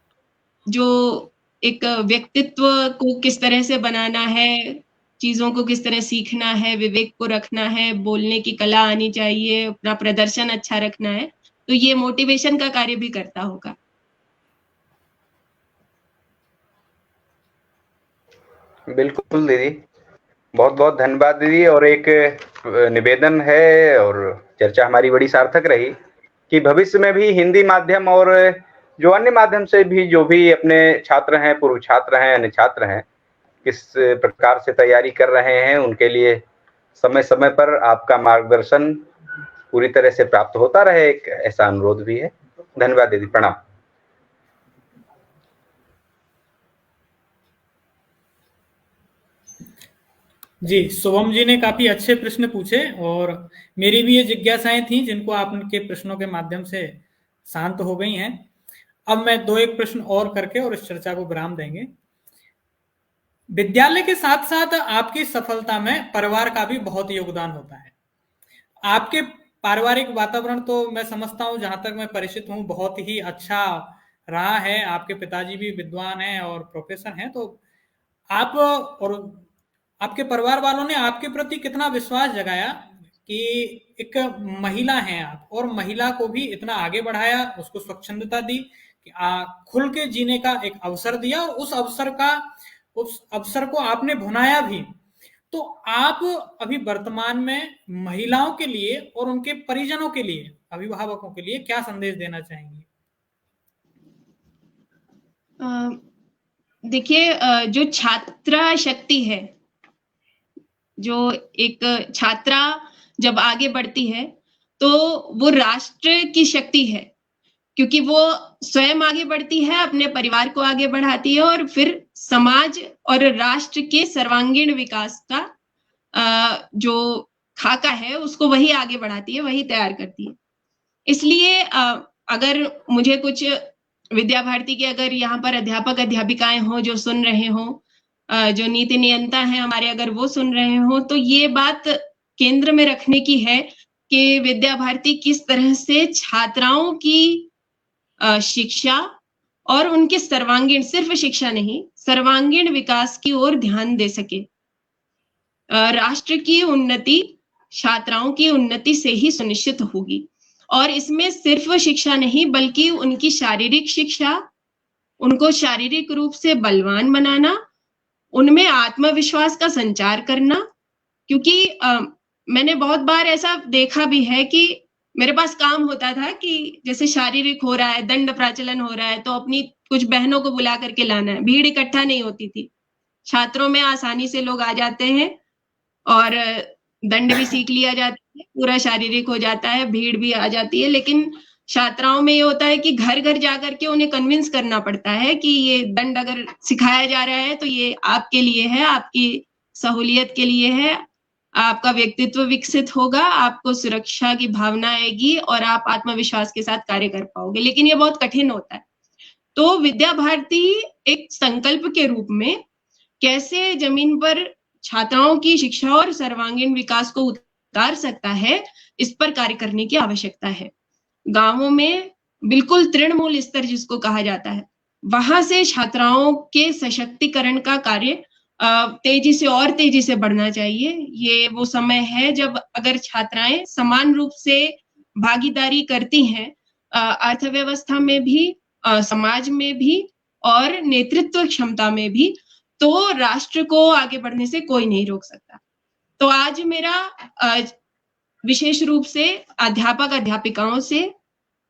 जो एक व्यक्तित्व को किस तरह से बनाना है, चीजों को किस तरह सीखना है, विवेक को रखना है, बोलने की कला आनी चाहिए, अपना प्रदर्शन अच्छा रखना है, तो ये मोटिवेशन का कार्य भी करता होगा। बिल्कुल दीदी, बहुत बहुत धन्यवाद दीदी। और एक निवेदन है और चर्चा हमारी बड़ी सार्थक रही कि भविष्य में भी हिंदी माध्यम और जो अन्य माध्यम से भी जो भी अपने छात्र हैं, पूर्व छात्र हैं, अन्य छात्र हैं, किस प्रकार से तैयारी कर रहे हैं, उनके लिए समय समय पर आपका मार्गदर्शन पूरी तरह से प्राप्त होता रहे, एक ऐसा अनुरोध भी है। धन्यवाद दीदी, प्रणाम। जी, शुभम जी ने काफी अच्छे प्रश्न पूछे और मेरी भी ये जिज्ञासाएं थी जिनको आप उनके प्रश्नों के माध्यम से शांत हो गई हैं। अब मैं 2-1 प्रश्न और करके और इस चर्चा को विराम देंगे। विद्यालय के साथ साथ आपकी सफलता में परिवार का भी बहुत योगदान होता है। आपके पारिवारिक वातावरण तो मैं समझता हूं, जहां तक मैं परिचित हूं, बहुत ही अच्छा रहा है। आपके पिताजी भी विद्वान हैं और प्रोफेसर हैं, तो आप और आपके परिवार वालों ने आपके प्रति कितना विश्वास जगाया कि एक महिला हैं आप, और महिला को भी इतना आगे बढ़ाया, उसको स्वच्छंदता दी कि खुल के जीने का एक अवसर दिया, और उस अवसर को आपने भुनाया भी। तो आप अभी वर्तमान में महिलाओं के लिए और उनके परिजनों के लिए, अभिभावकों के लिए क्या संदेश देना चाहेंगे? देखिए, जो छात्रा शक्ति है, जो एक छात्रा जब आगे बढ़ती है तो वो राष्ट्र की शक्ति है, क्योंकि वो स्वयं आगे बढ़ती है, अपने परिवार को आगे बढ़ाती है और फिर समाज और राष्ट्र के सर्वांगीण विकास का जो खाका है उसको वही आगे बढ़ाती है, वही तैयार करती है। इसलिए अगर मुझे कुछ विद्या भारती के अगर यहाँ पर अध्यापक अध्यापिकाएं हो जो सुन रहे हो, जो नीति नियंता है हमारे, अगर वो सुन रहे हो, तो ये बात केंद्र में रखने की है कि विद्या भारती किस तरह से छात्राओं की शिक्षा और उनके सर्वांगीण, सिर्फ शिक्षा नहीं, सर्वांगीण विकास की ओर ध्यान दे सके। राष्ट्र की उन्नति छात्राओं की उन्नति से ही सुनिश्चित होगी, और इसमें सिर्फ शिक्षा नहीं बल्कि उनकी शारीरिक शिक्षा, उनको शारीरिक रूप से बलवान बनाना, उनमें आत्मविश्वास का संचार करना। क्योंकि मैंने बहुत बार ऐसा देखा भी है कि मेरे पास काम होता था कि जैसे शारीरिक हो रहा है, दंड प्राचलन हो रहा है, तो अपनी कुछ बहनों को बुला करके लाना है। भीड़ इकट्ठा नहीं होती थी, छात्रों में आसानी से लोग आ जाते हैं और दंड भी सीख लिया जाता है, पूरा शारीरिक हो जाता है, भीड़ भी आ जाती है। लेकिन छात्राओं में ये होता है कि घर घर जाकर के उन्हें कन्विंस करना पड़ता है कि ये दंड अगर सिखाया जा रहा है तो ये आपके लिए है, आपकी सहूलियत के लिए है, आपका व्यक्तित्व विकसित होगा, आपको सुरक्षा की भावना आएगी और आप आत्मविश्वास के साथ कार्य कर पाओगे। लेकिन ये बहुत कठिन होता है। तो विद्या भारती एक संकल्प के रूप में कैसे जमीन पर छात्राओं की शिक्षा और सर्वांगीण विकास को उतार सकता है, इस पर कार्य करने की आवश्यकता है। गांवों में बिल्कुल तृणमूल स्तर जिसको कहा जाता है, वहां से छात्राओं के सशक्तिकरण का कार्य तेजी से और तेजी से बढ़ना चाहिए। ये वो समय है जब अगर छात्राएं समान रूप से भागीदारी करती हैं, अर्थव्यवस्था में भी, समाज में भी और नेतृत्व क्षमता में भी, तो राष्ट्र को आगे बढ़ने से कोई नहीं रोक सकता। तो आज मेरा विशेष रूप से अध्यापक अध्यापिकाओं से,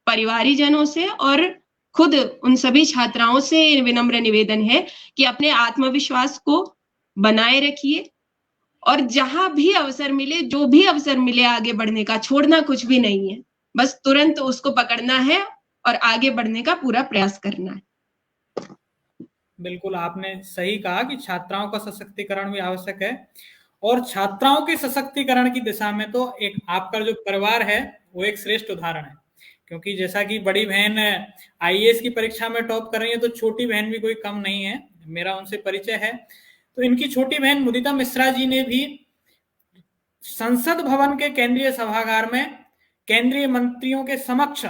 परिवारीजनों से और खुद उन सभी छात्राओं से विनम्र निवेदन है कि अपने आत्मविश्वास को बनाए रखिए और जहां भी अवसर मिले, जो भी अवसर मिले आगे बढ़ने का, छोड़ना कुछ भी नहीं है, बस तुरंत उसको पकड़ना है और आगे बढ़ने का पूरा प्रयास करना है। बिल्कुल आपने सही कहा कि छात्राओं का सशक्तिकरण भी आवश्यक है, और छात्राओं के सशक्तिकरण की दिशा में तो एक आपका जो परिवार है वो एक श्रेष्ठ उदाहरण है। क्योंकि जैसा कि बड़ी बहन आईएएस की परीक्षा में टॉप कर रही है, तो छोटी बहन भी कोई कम नहीं है, मेरा उनसे परिचय है। तो इनकी छोटी बहन मुदिता मिश्रा जी ने भी संसद भवन के केंद्रीय सभागार में केंद्रीय मंत्रियों के समक्ष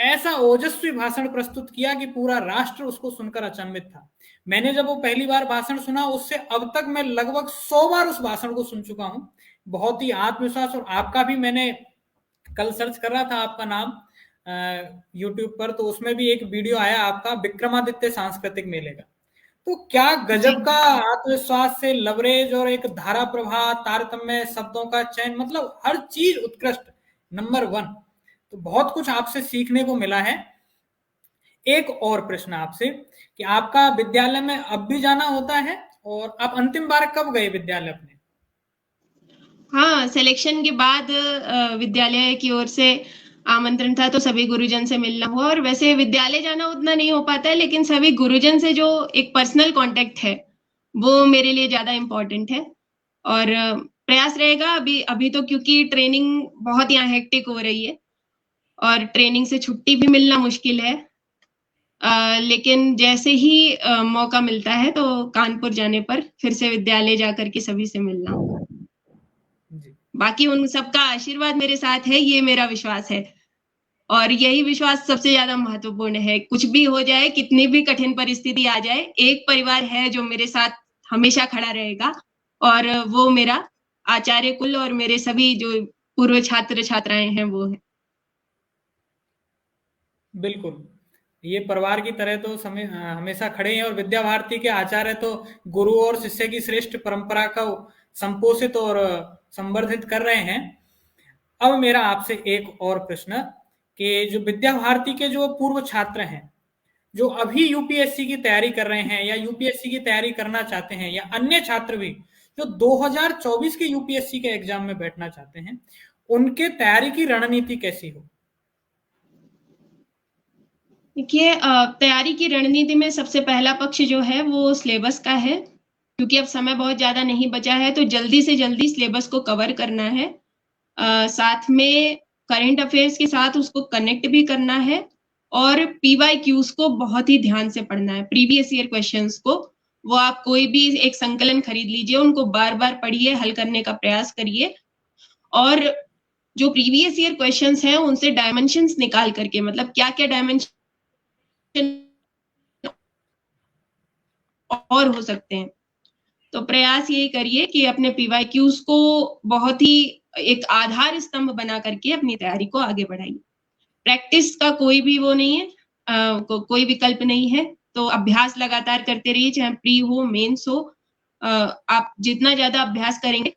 ऐसा ओजस्वी भाषण प्रस्तुत किया कि पूरा राष्ट्र उसको सुनकर अचंभित था। मैंने जब वो पहली बार भाषण सुना, उससे अब तक मैं लगभग 100 बार उस भाषण को सुन चुका हूं। बहुत ही आत्मविश्वास, और आपका भी मैंने कल सर्च कर रहा था आपका नाम YouTube पर, तो उसमें भी एक वीडियो आया आपका विक्रमादित्य सांस्कृतिक मेले का। तो क्या गजब का आत्मविश्वास से लवरेज और एक धारा प्रवाह, तारतम्य, शब्दों का चयन, मतलब हर चीज उत्कृष्ट, नंबर 1। तो बहुत कुछ आपसे सीखने को मिला है। एक और प्रश्न आपसे कि आपका विद्यालय में अब भी जाना होता है, और आप अंतिम बार कब गए विद्यालय अपने? हाँ, सिलेक्शन के बाद विद्यालय की ओर से आमंत्रण था, तो सभी गुरुजन से मिलना हुआ। और वैसे विद्यालय जाना उतना नहीं हो पाता है, लेकिन सभी गुरुजन से जो एक पर्सनल कांटेक्ट है वो मेरे लिए ज्यादा इम्पोर्टेंट है। और प्रयास रहेगा अभी तो, क्योंकि ट्रेनिंग बहुत यहाँ हेक्टिक हो रही है और ट्रेनिंग से छुट्टी भी मिलना मुश्किल है। लेकिन जैसे ही मौका मिलता है तो कानपुर जाने पर फिर से विद्यालय जाकर के सभी से मिलना होगा। बाकी उन सबका आशीर्वाद मेरे साथ है, ये मेरा विश्वास है, और यही विश्वास सबसे ज्यादा महत्वपूर्ण है। कुछ भी हो जाए, कितनी भी कठिन परिस्थिति आ जाए, एक परिवार है जो मेरे साथ हमेशा खड़ा रहेगा, और वो मेरा आचार्य कुल और मेरे सभी जो पूर्व छात्र छात्राएं हैं वो है। बिल्कुल, ये परिवार की तरह तो हमेशा खड़े हैं, और विद्या भारती के आचार्य तो गुरु और शिष्य की श्रेष्ठ परंपरा को संपोषित और संवर्धित कर रहे हैं। अब मेरा आपसे एक और प्रश्न कि जो विद्या भारती के जो पूर्व छात्र हैं, जो अभी यूपीएससी की तैयारी कर रहे हैं या यूपीएससी की तैयारी करना चाहते हैं, या अन्य छात्र भी जो 2024 के यूपीएससी के एग्जाम में बैठना चाहते हैं, उनके तैयारी की रणनीति कैसी हो? देखिए, तैयारी की रणनीति में सबसे पहला पक्ष जो है वो सिलेबस का है, क्योंकि अब समय बहुत ज्यादा नहीं बचा है, तो जल्दी से जल्दी सिलेबस को कवर करना है। साथ में करंट अफेयर्स के साथ उसको कनेक्ट भी करना है, और पीवाईक्यूज को बहुत ही ध्यान से पढ़ना है। प्रीवियस ईयर क्वेश्चंस को, वो आप कोई भी एक संकलन खरीद लीजिए, उनको बार बार पढ़िए, हल करने का प्रयास करिए, और जो प्रीवियस ईयर क्वेश्चंस हैं उनसे डायमेंशंस निकाल करके, मतलब क्या क्या डायमेंशन और हो सकते हैं, तो प्रयास यही करिए कि अपने पीवाईक्यूज को बहुत ही एक आधार स्तंभ बना करके अपनी तैयारी को आगे बढ़ाइए। प्रैक्टिस का कोई भी वो नहीं है, कोई विकल्प नहीं है, तो अभ्यास लगातार करते रहिए, चाहे प्री हो मेंस हो। आप जितना ज्यादा अभ्यास करेंगे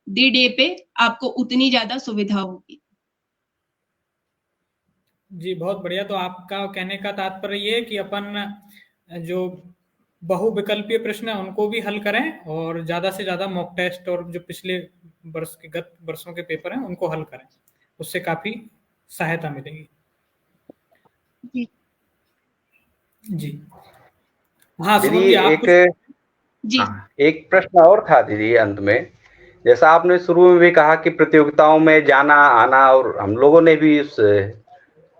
डी डे पे, आपको उतनी ज्यादा सुविधा होगी। जी, बहुत बढ़िया। तो आपका कहने का तात्पर्य ये है कि अपन जो बहुविकल्पीय प्रश्न है उनको भी हल करें, और ज्यादा से ज्यादा मॉक टेस्ट और जो पिछले गत वर्षों के पेपर हैं उनको हल करें, उससे काफी सहायता मिलेगी। जी जी, हाँ दीदी, एक प्रश्न और था दीदी अंत में। जैसा आपने शुरू में भी कहा कि प्रतियोगिताओं में जाना आना, और हम लोगों ने भी उस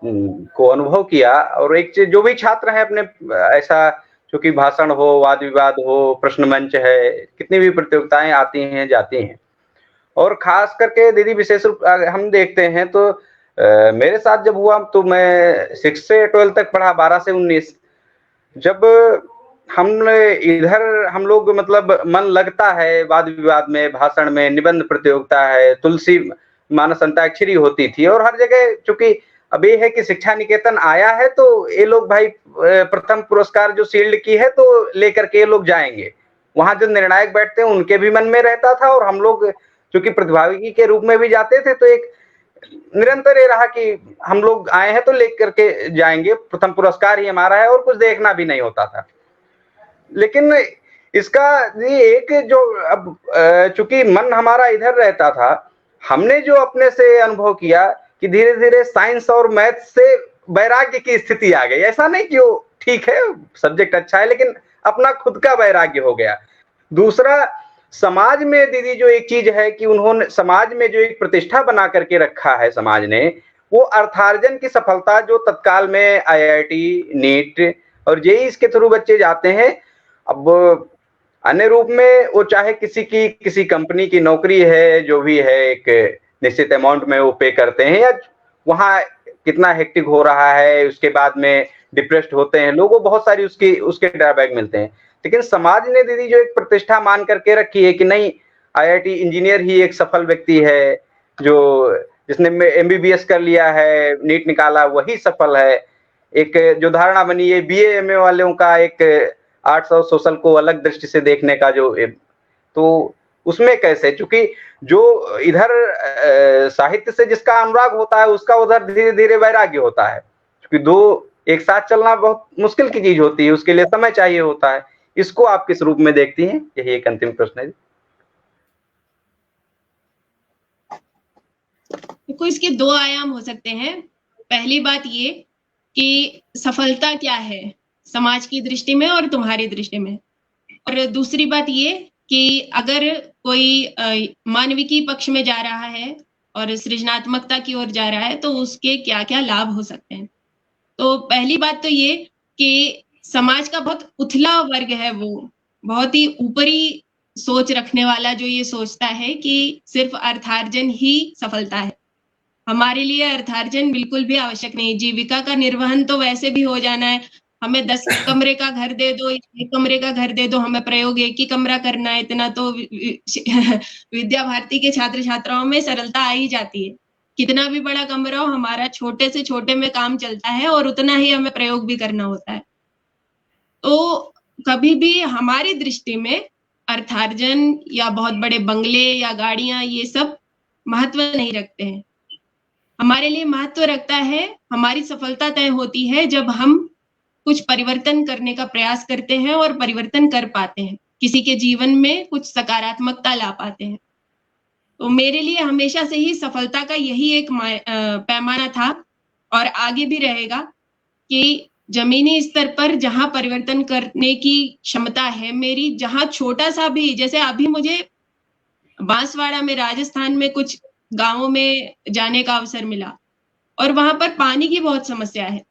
को अनुभव किया, और एक जो भी छात्र है अपने ऐसा, क्योंकि भाषण हो, वाद विवाद हो, प्रश्न मंच है, कितनी भी प्रतियोगिताएं आती हैं जाती हैं, और खास करके दीदी विशेष रूप हम देखते हैं तो मेरे साथ जब हुआ, तो मैं 6 से 12 तक पढ़ा, 12 से 19। जब हम लोग मतलब मन लगता है वाद विवाद में, भाषण में, निबंध प्रतियोगिता है, तुलसी मानस अंताक्षरी होती थी, और हर जगह चूंकि अब ये है कि शिक्षा निकेतन आया है, तो ये लोग भाई प्रथम पुरस्कार जो शील्ड की है तो लेकर के ये लोग जाएंगे। वहां जो निर्णायक बैठते हैं उनके भी मन में रहता था, और हम लोग चूंकि प्रतिभागी के रूप में भी जाते थे, तो एक निरंतर ये रहा कि हम लोग आए हैं तो लेकर के जाएंगे, प्रथम पुरस्कार ही हमारा है, और कुछ देखना भी नहीं होता था। लेकिन इसका एक जो अब चूंकि मन हमारा इधर रहता था, हमने जो अपने से अनुभव किया कि धीरे धीरे साइंस और मैथ से वैराग्य की स्थिति आ गई। ऐसा नहीं कि वो ठीक है, सब्जेक्ट अच्छा है, लेकिन अपना खुद का वैराग्य हो गया। दूसरा, समाज में दीदी जो एक चीज है कि उन्होंने समाज में जो एक प्रतिष्ठा बना करके रखा है समाज ने, वो अर्थार्जन की सफलता, जो तत्काल में आईआईटी, नीट और जेईई के थ्रू बच्चे जाते हैं। अब अन्य रूप में वो चाहे किसी कंपनी की नौकरी है, जो भी है एक निश्चित अमाउंट में वो पे करते हैं, या वहाँ कितना हेक्टिक हो रहा है, उसके बाद में डिप्रेस्ड होते हैं लोगों, बहुत सारी उसके ड्रॉबैक मिलते हैं। लेकिन समाज ने दीदी जो एक प्रतिष्ठा मान करके रखी है कि नहीं, आईआईटी इंजीनियर ही एक सफल व्यक्ति है, जो जिसने एमबीबीएस कर लिया है, नीट निकाला, वही सफल है। एक जो धारणा बनी है बीए एमए वालों का, एक आर्ट्स और सोशल को अलग दृष्टि से देखने का जो तो उसमें कैसे, क्योंकि जो इधर साहित्य से जिसका अनुराग होता है उसका उधर धीरे धीरे वैराग्य होता है, क्योंकि दो एक साथ चलना बहुत मुश्किल की चीज होती है, उसके लिए समय चाहिए होता है। इसको आप किस रूप में देखती हैं? यही एक अंतिम प्रश्न है। देखो, इसके दो आयाम हो सकते हैं। पहली बात ये कि सफलता क्या है समाज की दृष्टि में और तुम्हारी दृष्टि में, और दूसरी बात ये कि अगर कोई मानविकी पक्ष में जा रहा है और सृजनात्मकता की ओर जा रहा है तो उसके क्या क्या लाभ हो सकते हैं। तो पहली बात तो ये कि समाज का बहुत उथला वर्ग है, वो बहुत ही ऊपरी सोच रखने वाला, जो ये सोचता है कि सिर्फ अर्थार्जन ही सफलता है। हमारे लिए अर्थार्जन बिल्कुल भी आवश्यक नहीं, जीविका का निर्वहन तो वैसे भी हो जाना है। हमें 10 कमरे का घर दे दो, 1 कमरे का घर दे दो, हमें प्रयोग 1 ही कमरा करना है, इतना तो विद्या भारती के छात्र छात्राओं में सरलता आ ही जाती है। कितना भी बड़ा कमरा हो, हमारा छोटे से छोटे में काम चलता है और उतना ही हमें प्रयोग भी करना होता है। तो कभी भी हमारी दृष्टि में अर्थार्जन या बहुत बड़े बंगले या गाड़ियां ये सब महत्व नहीं रखते हैं। हमारे लिए महत्व रखता है, हमारी सफलता तय होती है जब हम कुछ परिवर्तन करने का प्रयास करते हैं और परिवर्तन कर पाते हैं, किसी के जीवन में कुछ सकारात्मकता ला पाते हैं। तो मेरे लिए हमेशा से ही सफलता का यही एक पैमाना था और आगे भी रहेगा कि जमीनी स्तर पर जहां परिवर्तन करने की क्षमता है मेरी, जहां छोटा सा भी, जैसे अभी मुझे बांसवाड़ा में राजस्थान में कुछ गांवों में जाने का अवसर मिला और वहां पर पानी की बहुत समस्या है।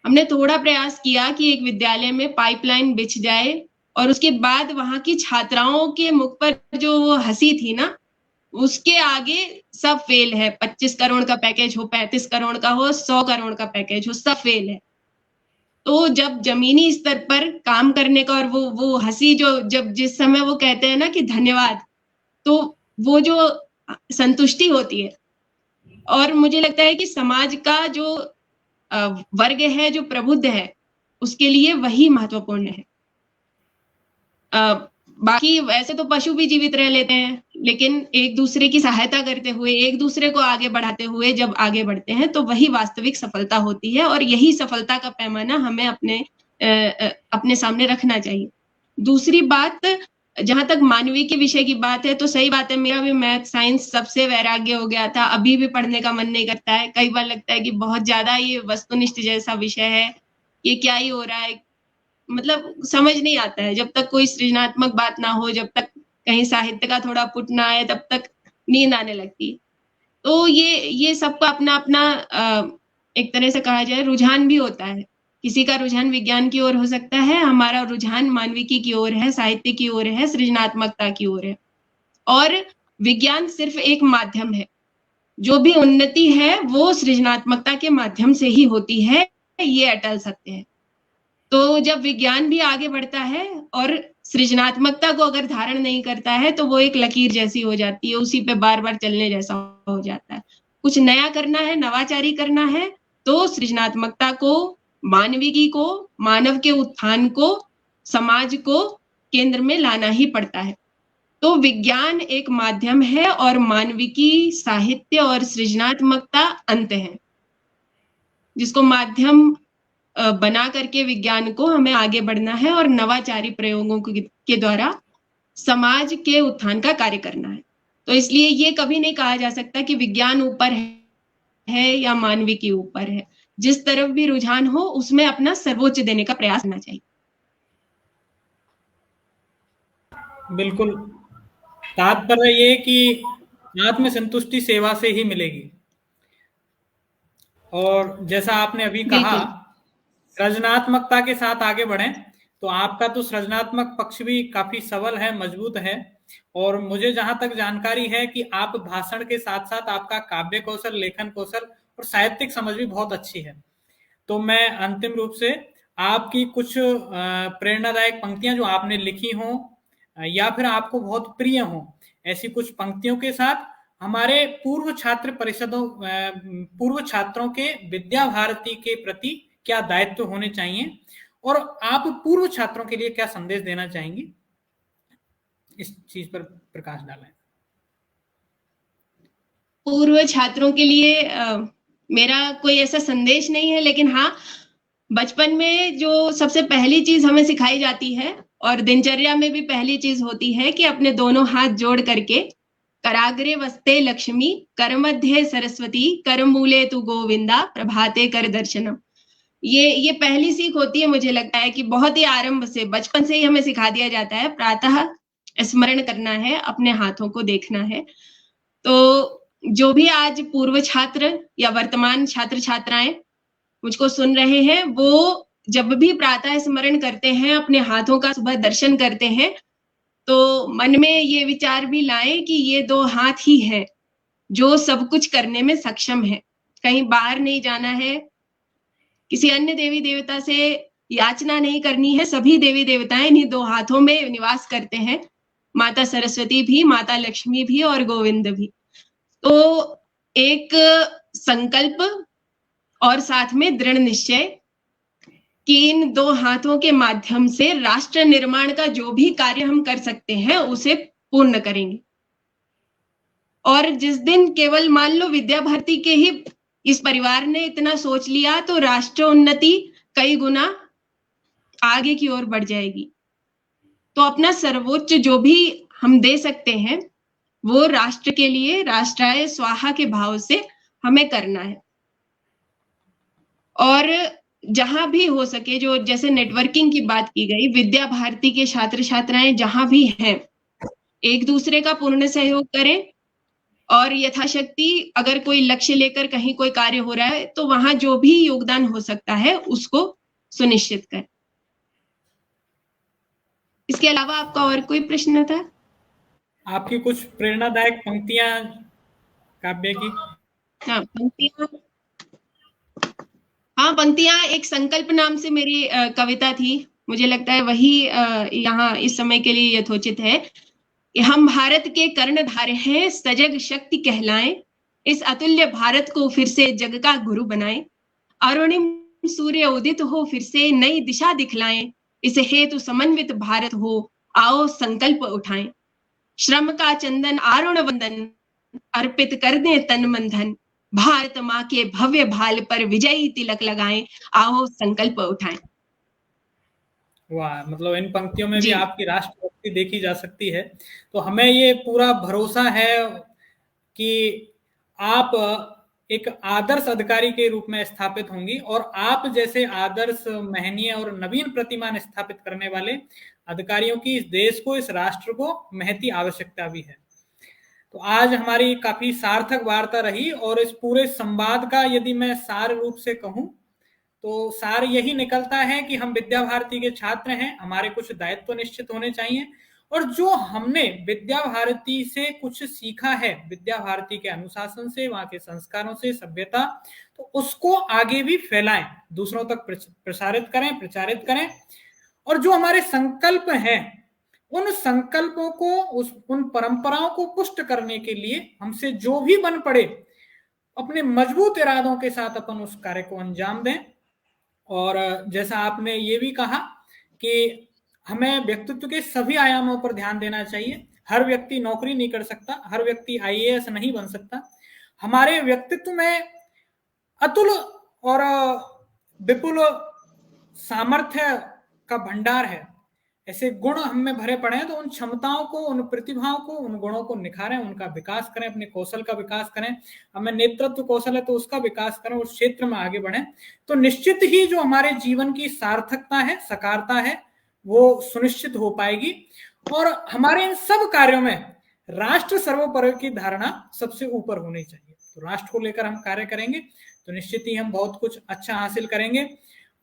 हमने थोड़ा प्रयास किया कि एक विद्यालय में पाइपलाइन बिछ जाए और उसके बाद वहां की छात्राओं के मुख पर जो वो हंसी थी ना, उसके आगे सब फेल है। 25 करोड़ का पैकेज हो, 35 करोड़ का हो, 100 करोड़ का पैकेज हो, सब फेल है। तो जब जमीनी स्तर पर काम करने का और वो हंसी जो जब जिस समय वो कहते हैं ना कि धन्यवाद, तो वो जो संतुष्टि होती है, और मुझे लगता है कि समाज का जो वर्ग है, जो प्रबुद्ध है, उसके लिए वही महत्वपूर्ण है। बाकी वैसे तो पशु भी जीवित रह लेते हैं, लेकिन एक दूसरे की सहायता करते हुए, एक दूसरे को आगे बढ़ाते हुए जब आगे बढ़ते हैं तो वही वास्तविक सफलता होती है, और यही सफलता का पैमाना हमें अपने सामने रखना चाहिए। दूसरी बात, जहां तक मानवीय के विषय की बात है, तो सही बात है, मेरा भी मैथ साइंस सबसे वैराग्य हो गया था। अभी भी पढ़ने का मन नहीं करता है। कई बार लगता है कि बहुत ज्यादा ये वस्तुनिष्ठ जैसा विषय है, ये क्या ही हो रहा है, मतलब समझ नहीं आता है। जब तक कोई सृजनात्मक बात ना हो, जब तक कहीं साहित्य का थोड़ा पुट ना आए, तब तक नींद आने लगती। तो ये सबका अपना अपना एक तरह से कहा जाए रुझान भी होता है। किसी का रुझान विज्ञान की ओर हो सकता है, हमारा रुझान मानविकी की ओर है, साहित्य की ओर है, सृजनात्मकता की ओर है। और विज्ञान सिर्फ एक माध्यम है। जो भी उन्नति है वो सृजनात्मकता के माध्यम से ही होती है, ये अटल सत्य है। तो जब विज्ञान भी आगे बढ़ता है और सृजनात्मकता को अगर धारण नहीं करता है तो वो एक लकीर जैसी हो जाती है, उसी पे बार बार चलने जैसा हो जाता है। कुछ नया करना है, नवाचारी करना है, तो सृजनात्मकता को, मानविकी को, मानव के उत्थान को, समाज को केंद्र में लाना ही पड़ता है। तो विज्ञान एक माध्यम है और मानविकी, साहित्य और सृजनात्मकता अंत है, जिसको माध्यम बना करके विज्ञान को हमें आगे बढ़ना है और नवाचारी प्रयोगों के द्वारा समाज के उत्थान का कार्य करना है। तो इसलिए ये कभी नहीं कहा जा सकता कि विज्ञान ऊपर है या मानविकी ऊपर है। जिस तरफ भी रुझान हो उसमें अपना सर्वोच्च देने का प्रयास करना चाहिए। बिल्कुल, तात्पर्य ये कि आत्मसंतुष्टि सेवा से ही मिलेगी। और जैसा आपने अभी कहा, सृजनात्मकता के साथ आगे बढ़ें, तो आपका तो सृजनात्मक पक्ष भी काफी सबल है, मजबूत है। और मुझे जहां तक जानकारी है कि आप भाषण के साथ साथ आपका काव्य कौशल, लेखन कौशल और साहित्यिक समझ भी बहुत अच्छी है। तो मैं अंतिम रूप से आपकी कुछ प्रेरणादायक पंक्तियां जो आपने लिखी हो या फिर आपको बहुत प्रिय हो, ऐसी कुछ पंक्तियों के साथ हमारे पूर्व छात्र परिषदों, पूर्व छात्रों के विद्या भारती के प्रति क्या दायित्व होने चाहिए और आप पूर्व छात्रों के लिए क्या संदेश देना चाहेंगी, इस चीज पर प्रकाश डालें। पूर्व छात्रों के लिए मेरा कोई ऐसा संदेश नहीं है, लेकिन हाँ, बचपन में जो सबसे पहली चीज हमें सिखाई जाती है और दिनचर्या में भी पहली चीज होती है कि अपने दोनों हाथ जोड़ करके कराग्रे वस्ते लक्ष्मी कर मध्य सरस्वती कर मूले तु गोविंदा प्रभाते कर दर्शनम। ये पहली सीख होती है। मुझे लगता है कि बहुत ही आरंभ से, बचपन से ही हमें सिखा दिया जाता है, प्रातः स्मरण करना है, अपने हाथों को देखना है। तो जो भी आज पूर्व छात्र या वर्तमान छात्र छात्राएं मुझको सुन रहे हैं, वो जब भी प्रातः स्मरण करते हैं, अपने हाथों का सुबह दर्शन करते हैं, तो मन में ये विचार भी लाएं कि ये दो हाथ ही हैं जो सब कुछ करने में सक्षम है। कहीं बाहर नहीं जाना है, किसी अन्य देवी देवता से याचना नहीं करनी है। सभी देवी देवताएं इन्हीं दो हाथों में निवास करते हैं, माता सरस्वती भी, माता लक्ष्मी भी और गोविंद भी। तो एक संकल्प और साथ में दृढ़ निश्चय कि इन दो हाथों के माध्यम से राष्ट्र निर्माण का जो भी कार्य हम कर सकते हैं उसे पूर्ण करेंगे। और जिस दिन केवल मान लो विद्या भारती के ही इस परिवार ने इतना सोच लिया, तो राष्ट्र उन्नति कई गुना आगे की ओर बढ़ जाएगी। तो अपना सर्वोच्च जो भी हम दे सकते हैं वो राष्ट्र के लिए, राष्ट्राय स्वाहा के भाव से हमें करना है। और जहां भी हो सके, जो जैसे नेटवर्किंग की बात की गई, विद्या भारती के छात्र छात्राएं जहां भी हैं, एक दूसरे का पूर्ण सहयोग करें और यथाशक्ति अगर कोई लक्ष्य लेकर कहीं कोई कार्य हो रहा है तो वहां जो भी योगदान हो सकता है उसको सुनिश्चित करें। इसके अलावा आपका और कोई प्रश्न था? आपकी कुछ प्रेरणादायक पंक्तियां काव्य की? पंक्तियां एक संकल्प नाम से मेरी कविता थी। मुझे लगता है वही यहाँ इस समय के लिए यथोचित है कि हम भारत के कर्णधार हैं, सजग शक्ति कहलाएं, इस अतुल्य भारत को फिर से जग का गुरु बनाएं, अरुणिम सूर्य उदित हो फिर से नई दिशा दिखलाएं, इस हेतु समन्वित भारत हो आओ संकल्प उठाएं, श्रम का चंदन आरुण वंदन अर्पित कर दें तन मन धन, भारत माँ के भव्य भाल पर विजयी तिलक लगाएं, आओ संकल्प उठाएं। वाह, मतलब इन पंक्तियों में भी आपकी राष्ट्रभक्ति देखी जा सकती है। तो हमें ये पूरा भरोसा है कि आप एक आदर्श अधिकारी के रूप में स्थापित होंगी और आप जैसे आदर्श, महनीय और नवीन प्रतिमान स्थापित करने वाले अधिकारियों की इस देश को, इस राष्ट्र को महती आवश्यकता भी है। तो आज हमारी काफी सार्थक वार्ता रही और इस पूरे संवाद का यदि मैं सार रूप से कहूं तो सार यही निकलता है कि हम विद्या भारती के छात्र हैं, हमारे कुछ दायित्व निश्चित होने चाहिए और जो हमने विद्या भारती से कुछ सीखा है, विद्या भारती के अनुशासन से, वहां के संस्कारों से, सभ्यता, तो उसको आगे भी फैलाएं, दूसरों तक प्रसारित करें, प्रचारित करें। और जो हमारे संकल्प हैं उन संकल्पों को, उन परंपराओं को पुष्ट करने के लिए हमसे जो भी बन पड़े, अपने मजबूत इरादों के साथ अपन उस कार्य को अंजाम दें। और जैसा आपने ये भी कहा कि हमें व्यक्तित्व के सभी आयामों पर ध्यान देना चाहिए। हर व्यक्ति नौकरी नहीं कर सकता, हर व्यक्ति IAS नहीं बन सकता। हमारे व्यक्तित्व में अतुल और विपुल सामर्थ्य का भंडार है, ऐसे गुण हम में भरे पड़े हैं। तो उन क्षमताओं को, उन प्रतिभाओं को, उन गुणों को निखारें, उनका विकास करें, अपने कौशल का विकास करें। हमें नेतृत्व कौशल है तो उसका विकास करें, उस क्षेत्र में आगे बढ़ें। तो निश्चित ही जो हमारे जीवन की सार्थकता है, सकारता है, वो सुनिश्चित हो पाएगी। और हमारे इन सब कार्यों में राष्ट्र सर्वोपरि की धारणा सबसे ऊपर होनी चाहिए। तो राष्ट्र को लेकर हम कार्य करेंगे तो निश्चित ही हम बहुत कुछ अच्छा हासिल करेंगे।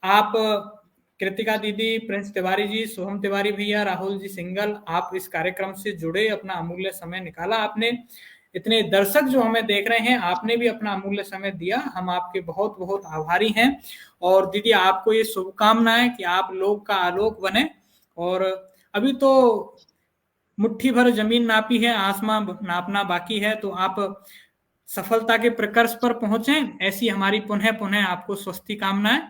आप कृतिका दीदी, प्रिंस तिवारी जी, सोहम तिवारी भैया, राहुल जी सिंगल, आप इस कार्यक्रम से जुड़े, अपना अमूल्य समय निकाला आपने। इतने दर्शक जो हमें देख रहे हैं, आपने भी अपना अमूल्य समय दिया, हम आपके बहुत बहुत आभारी हैं। और दीदी आपको ये शुभकामनाएं कि आप लोग का आलोक बने। और अभी तो मुट्ठी भर जमीन नापी है, आसमां नापना बाकी है। तो आप सफलता के प्रकर्ष पर पहुंचे, ऐसी हमारी पुनः पुनः आपको स्वस्ति कामनाएं।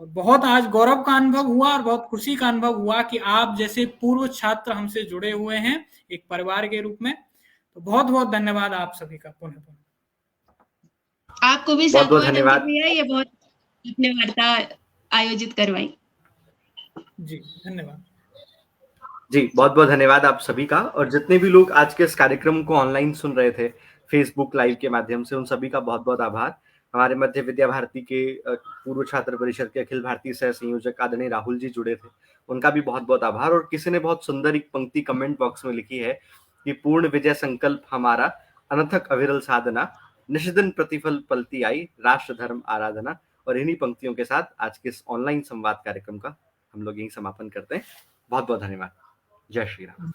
और बहुत आज गौरव का अनुभव हुआ और बहुत खुशी का अनुभव हुआ कि आप जैसे पूर्व छात्र हमसे जुड़े हुए हैं एक परिवार के रूप में। तो बहुत बहुत धन्यवाद आप सभी का पुनः पुनः। आपको भी बहुत बहुत साधुवाद धन्यवाद। अंकित भैया, ये बहुत आपने वार्ता आयोजित करवाई। जी धन्यवाद। जी बहुत बहुत धन्यवाद आप सभी का, और जितने भी लोग आज के इस कार्यक्रम को ऑनलाइन सुन रहे थे फेसबुक लाइव के माध्यम से, उन सभी का बहुत बहुत आभार। हमारे मध्य विद्या भारती के पूर्व छात्र परिषद के अखिल भारतीय सह संयोजक आदरणीय राहुल जी जुड़े थे, उनका भी बहुत बहुत आभार। और किसी ने बहुत सुंदर एक पंक्ति कमेंट बॉक्स में लिखी है कि पूर्ण विजय संकल्प हमारा, अनथक अविरल साधना, निष्दिन प्रतिफल पलती आई, राष्ट्र धर्म आराधना। और इन्हीं पंक्तियों के साथ आज के इस ऑनलाइन संवाद कार्यक्रम का हम लोग यही समापन करते हैं। बहुत बहुत धन्यवाद। जय श्री राम।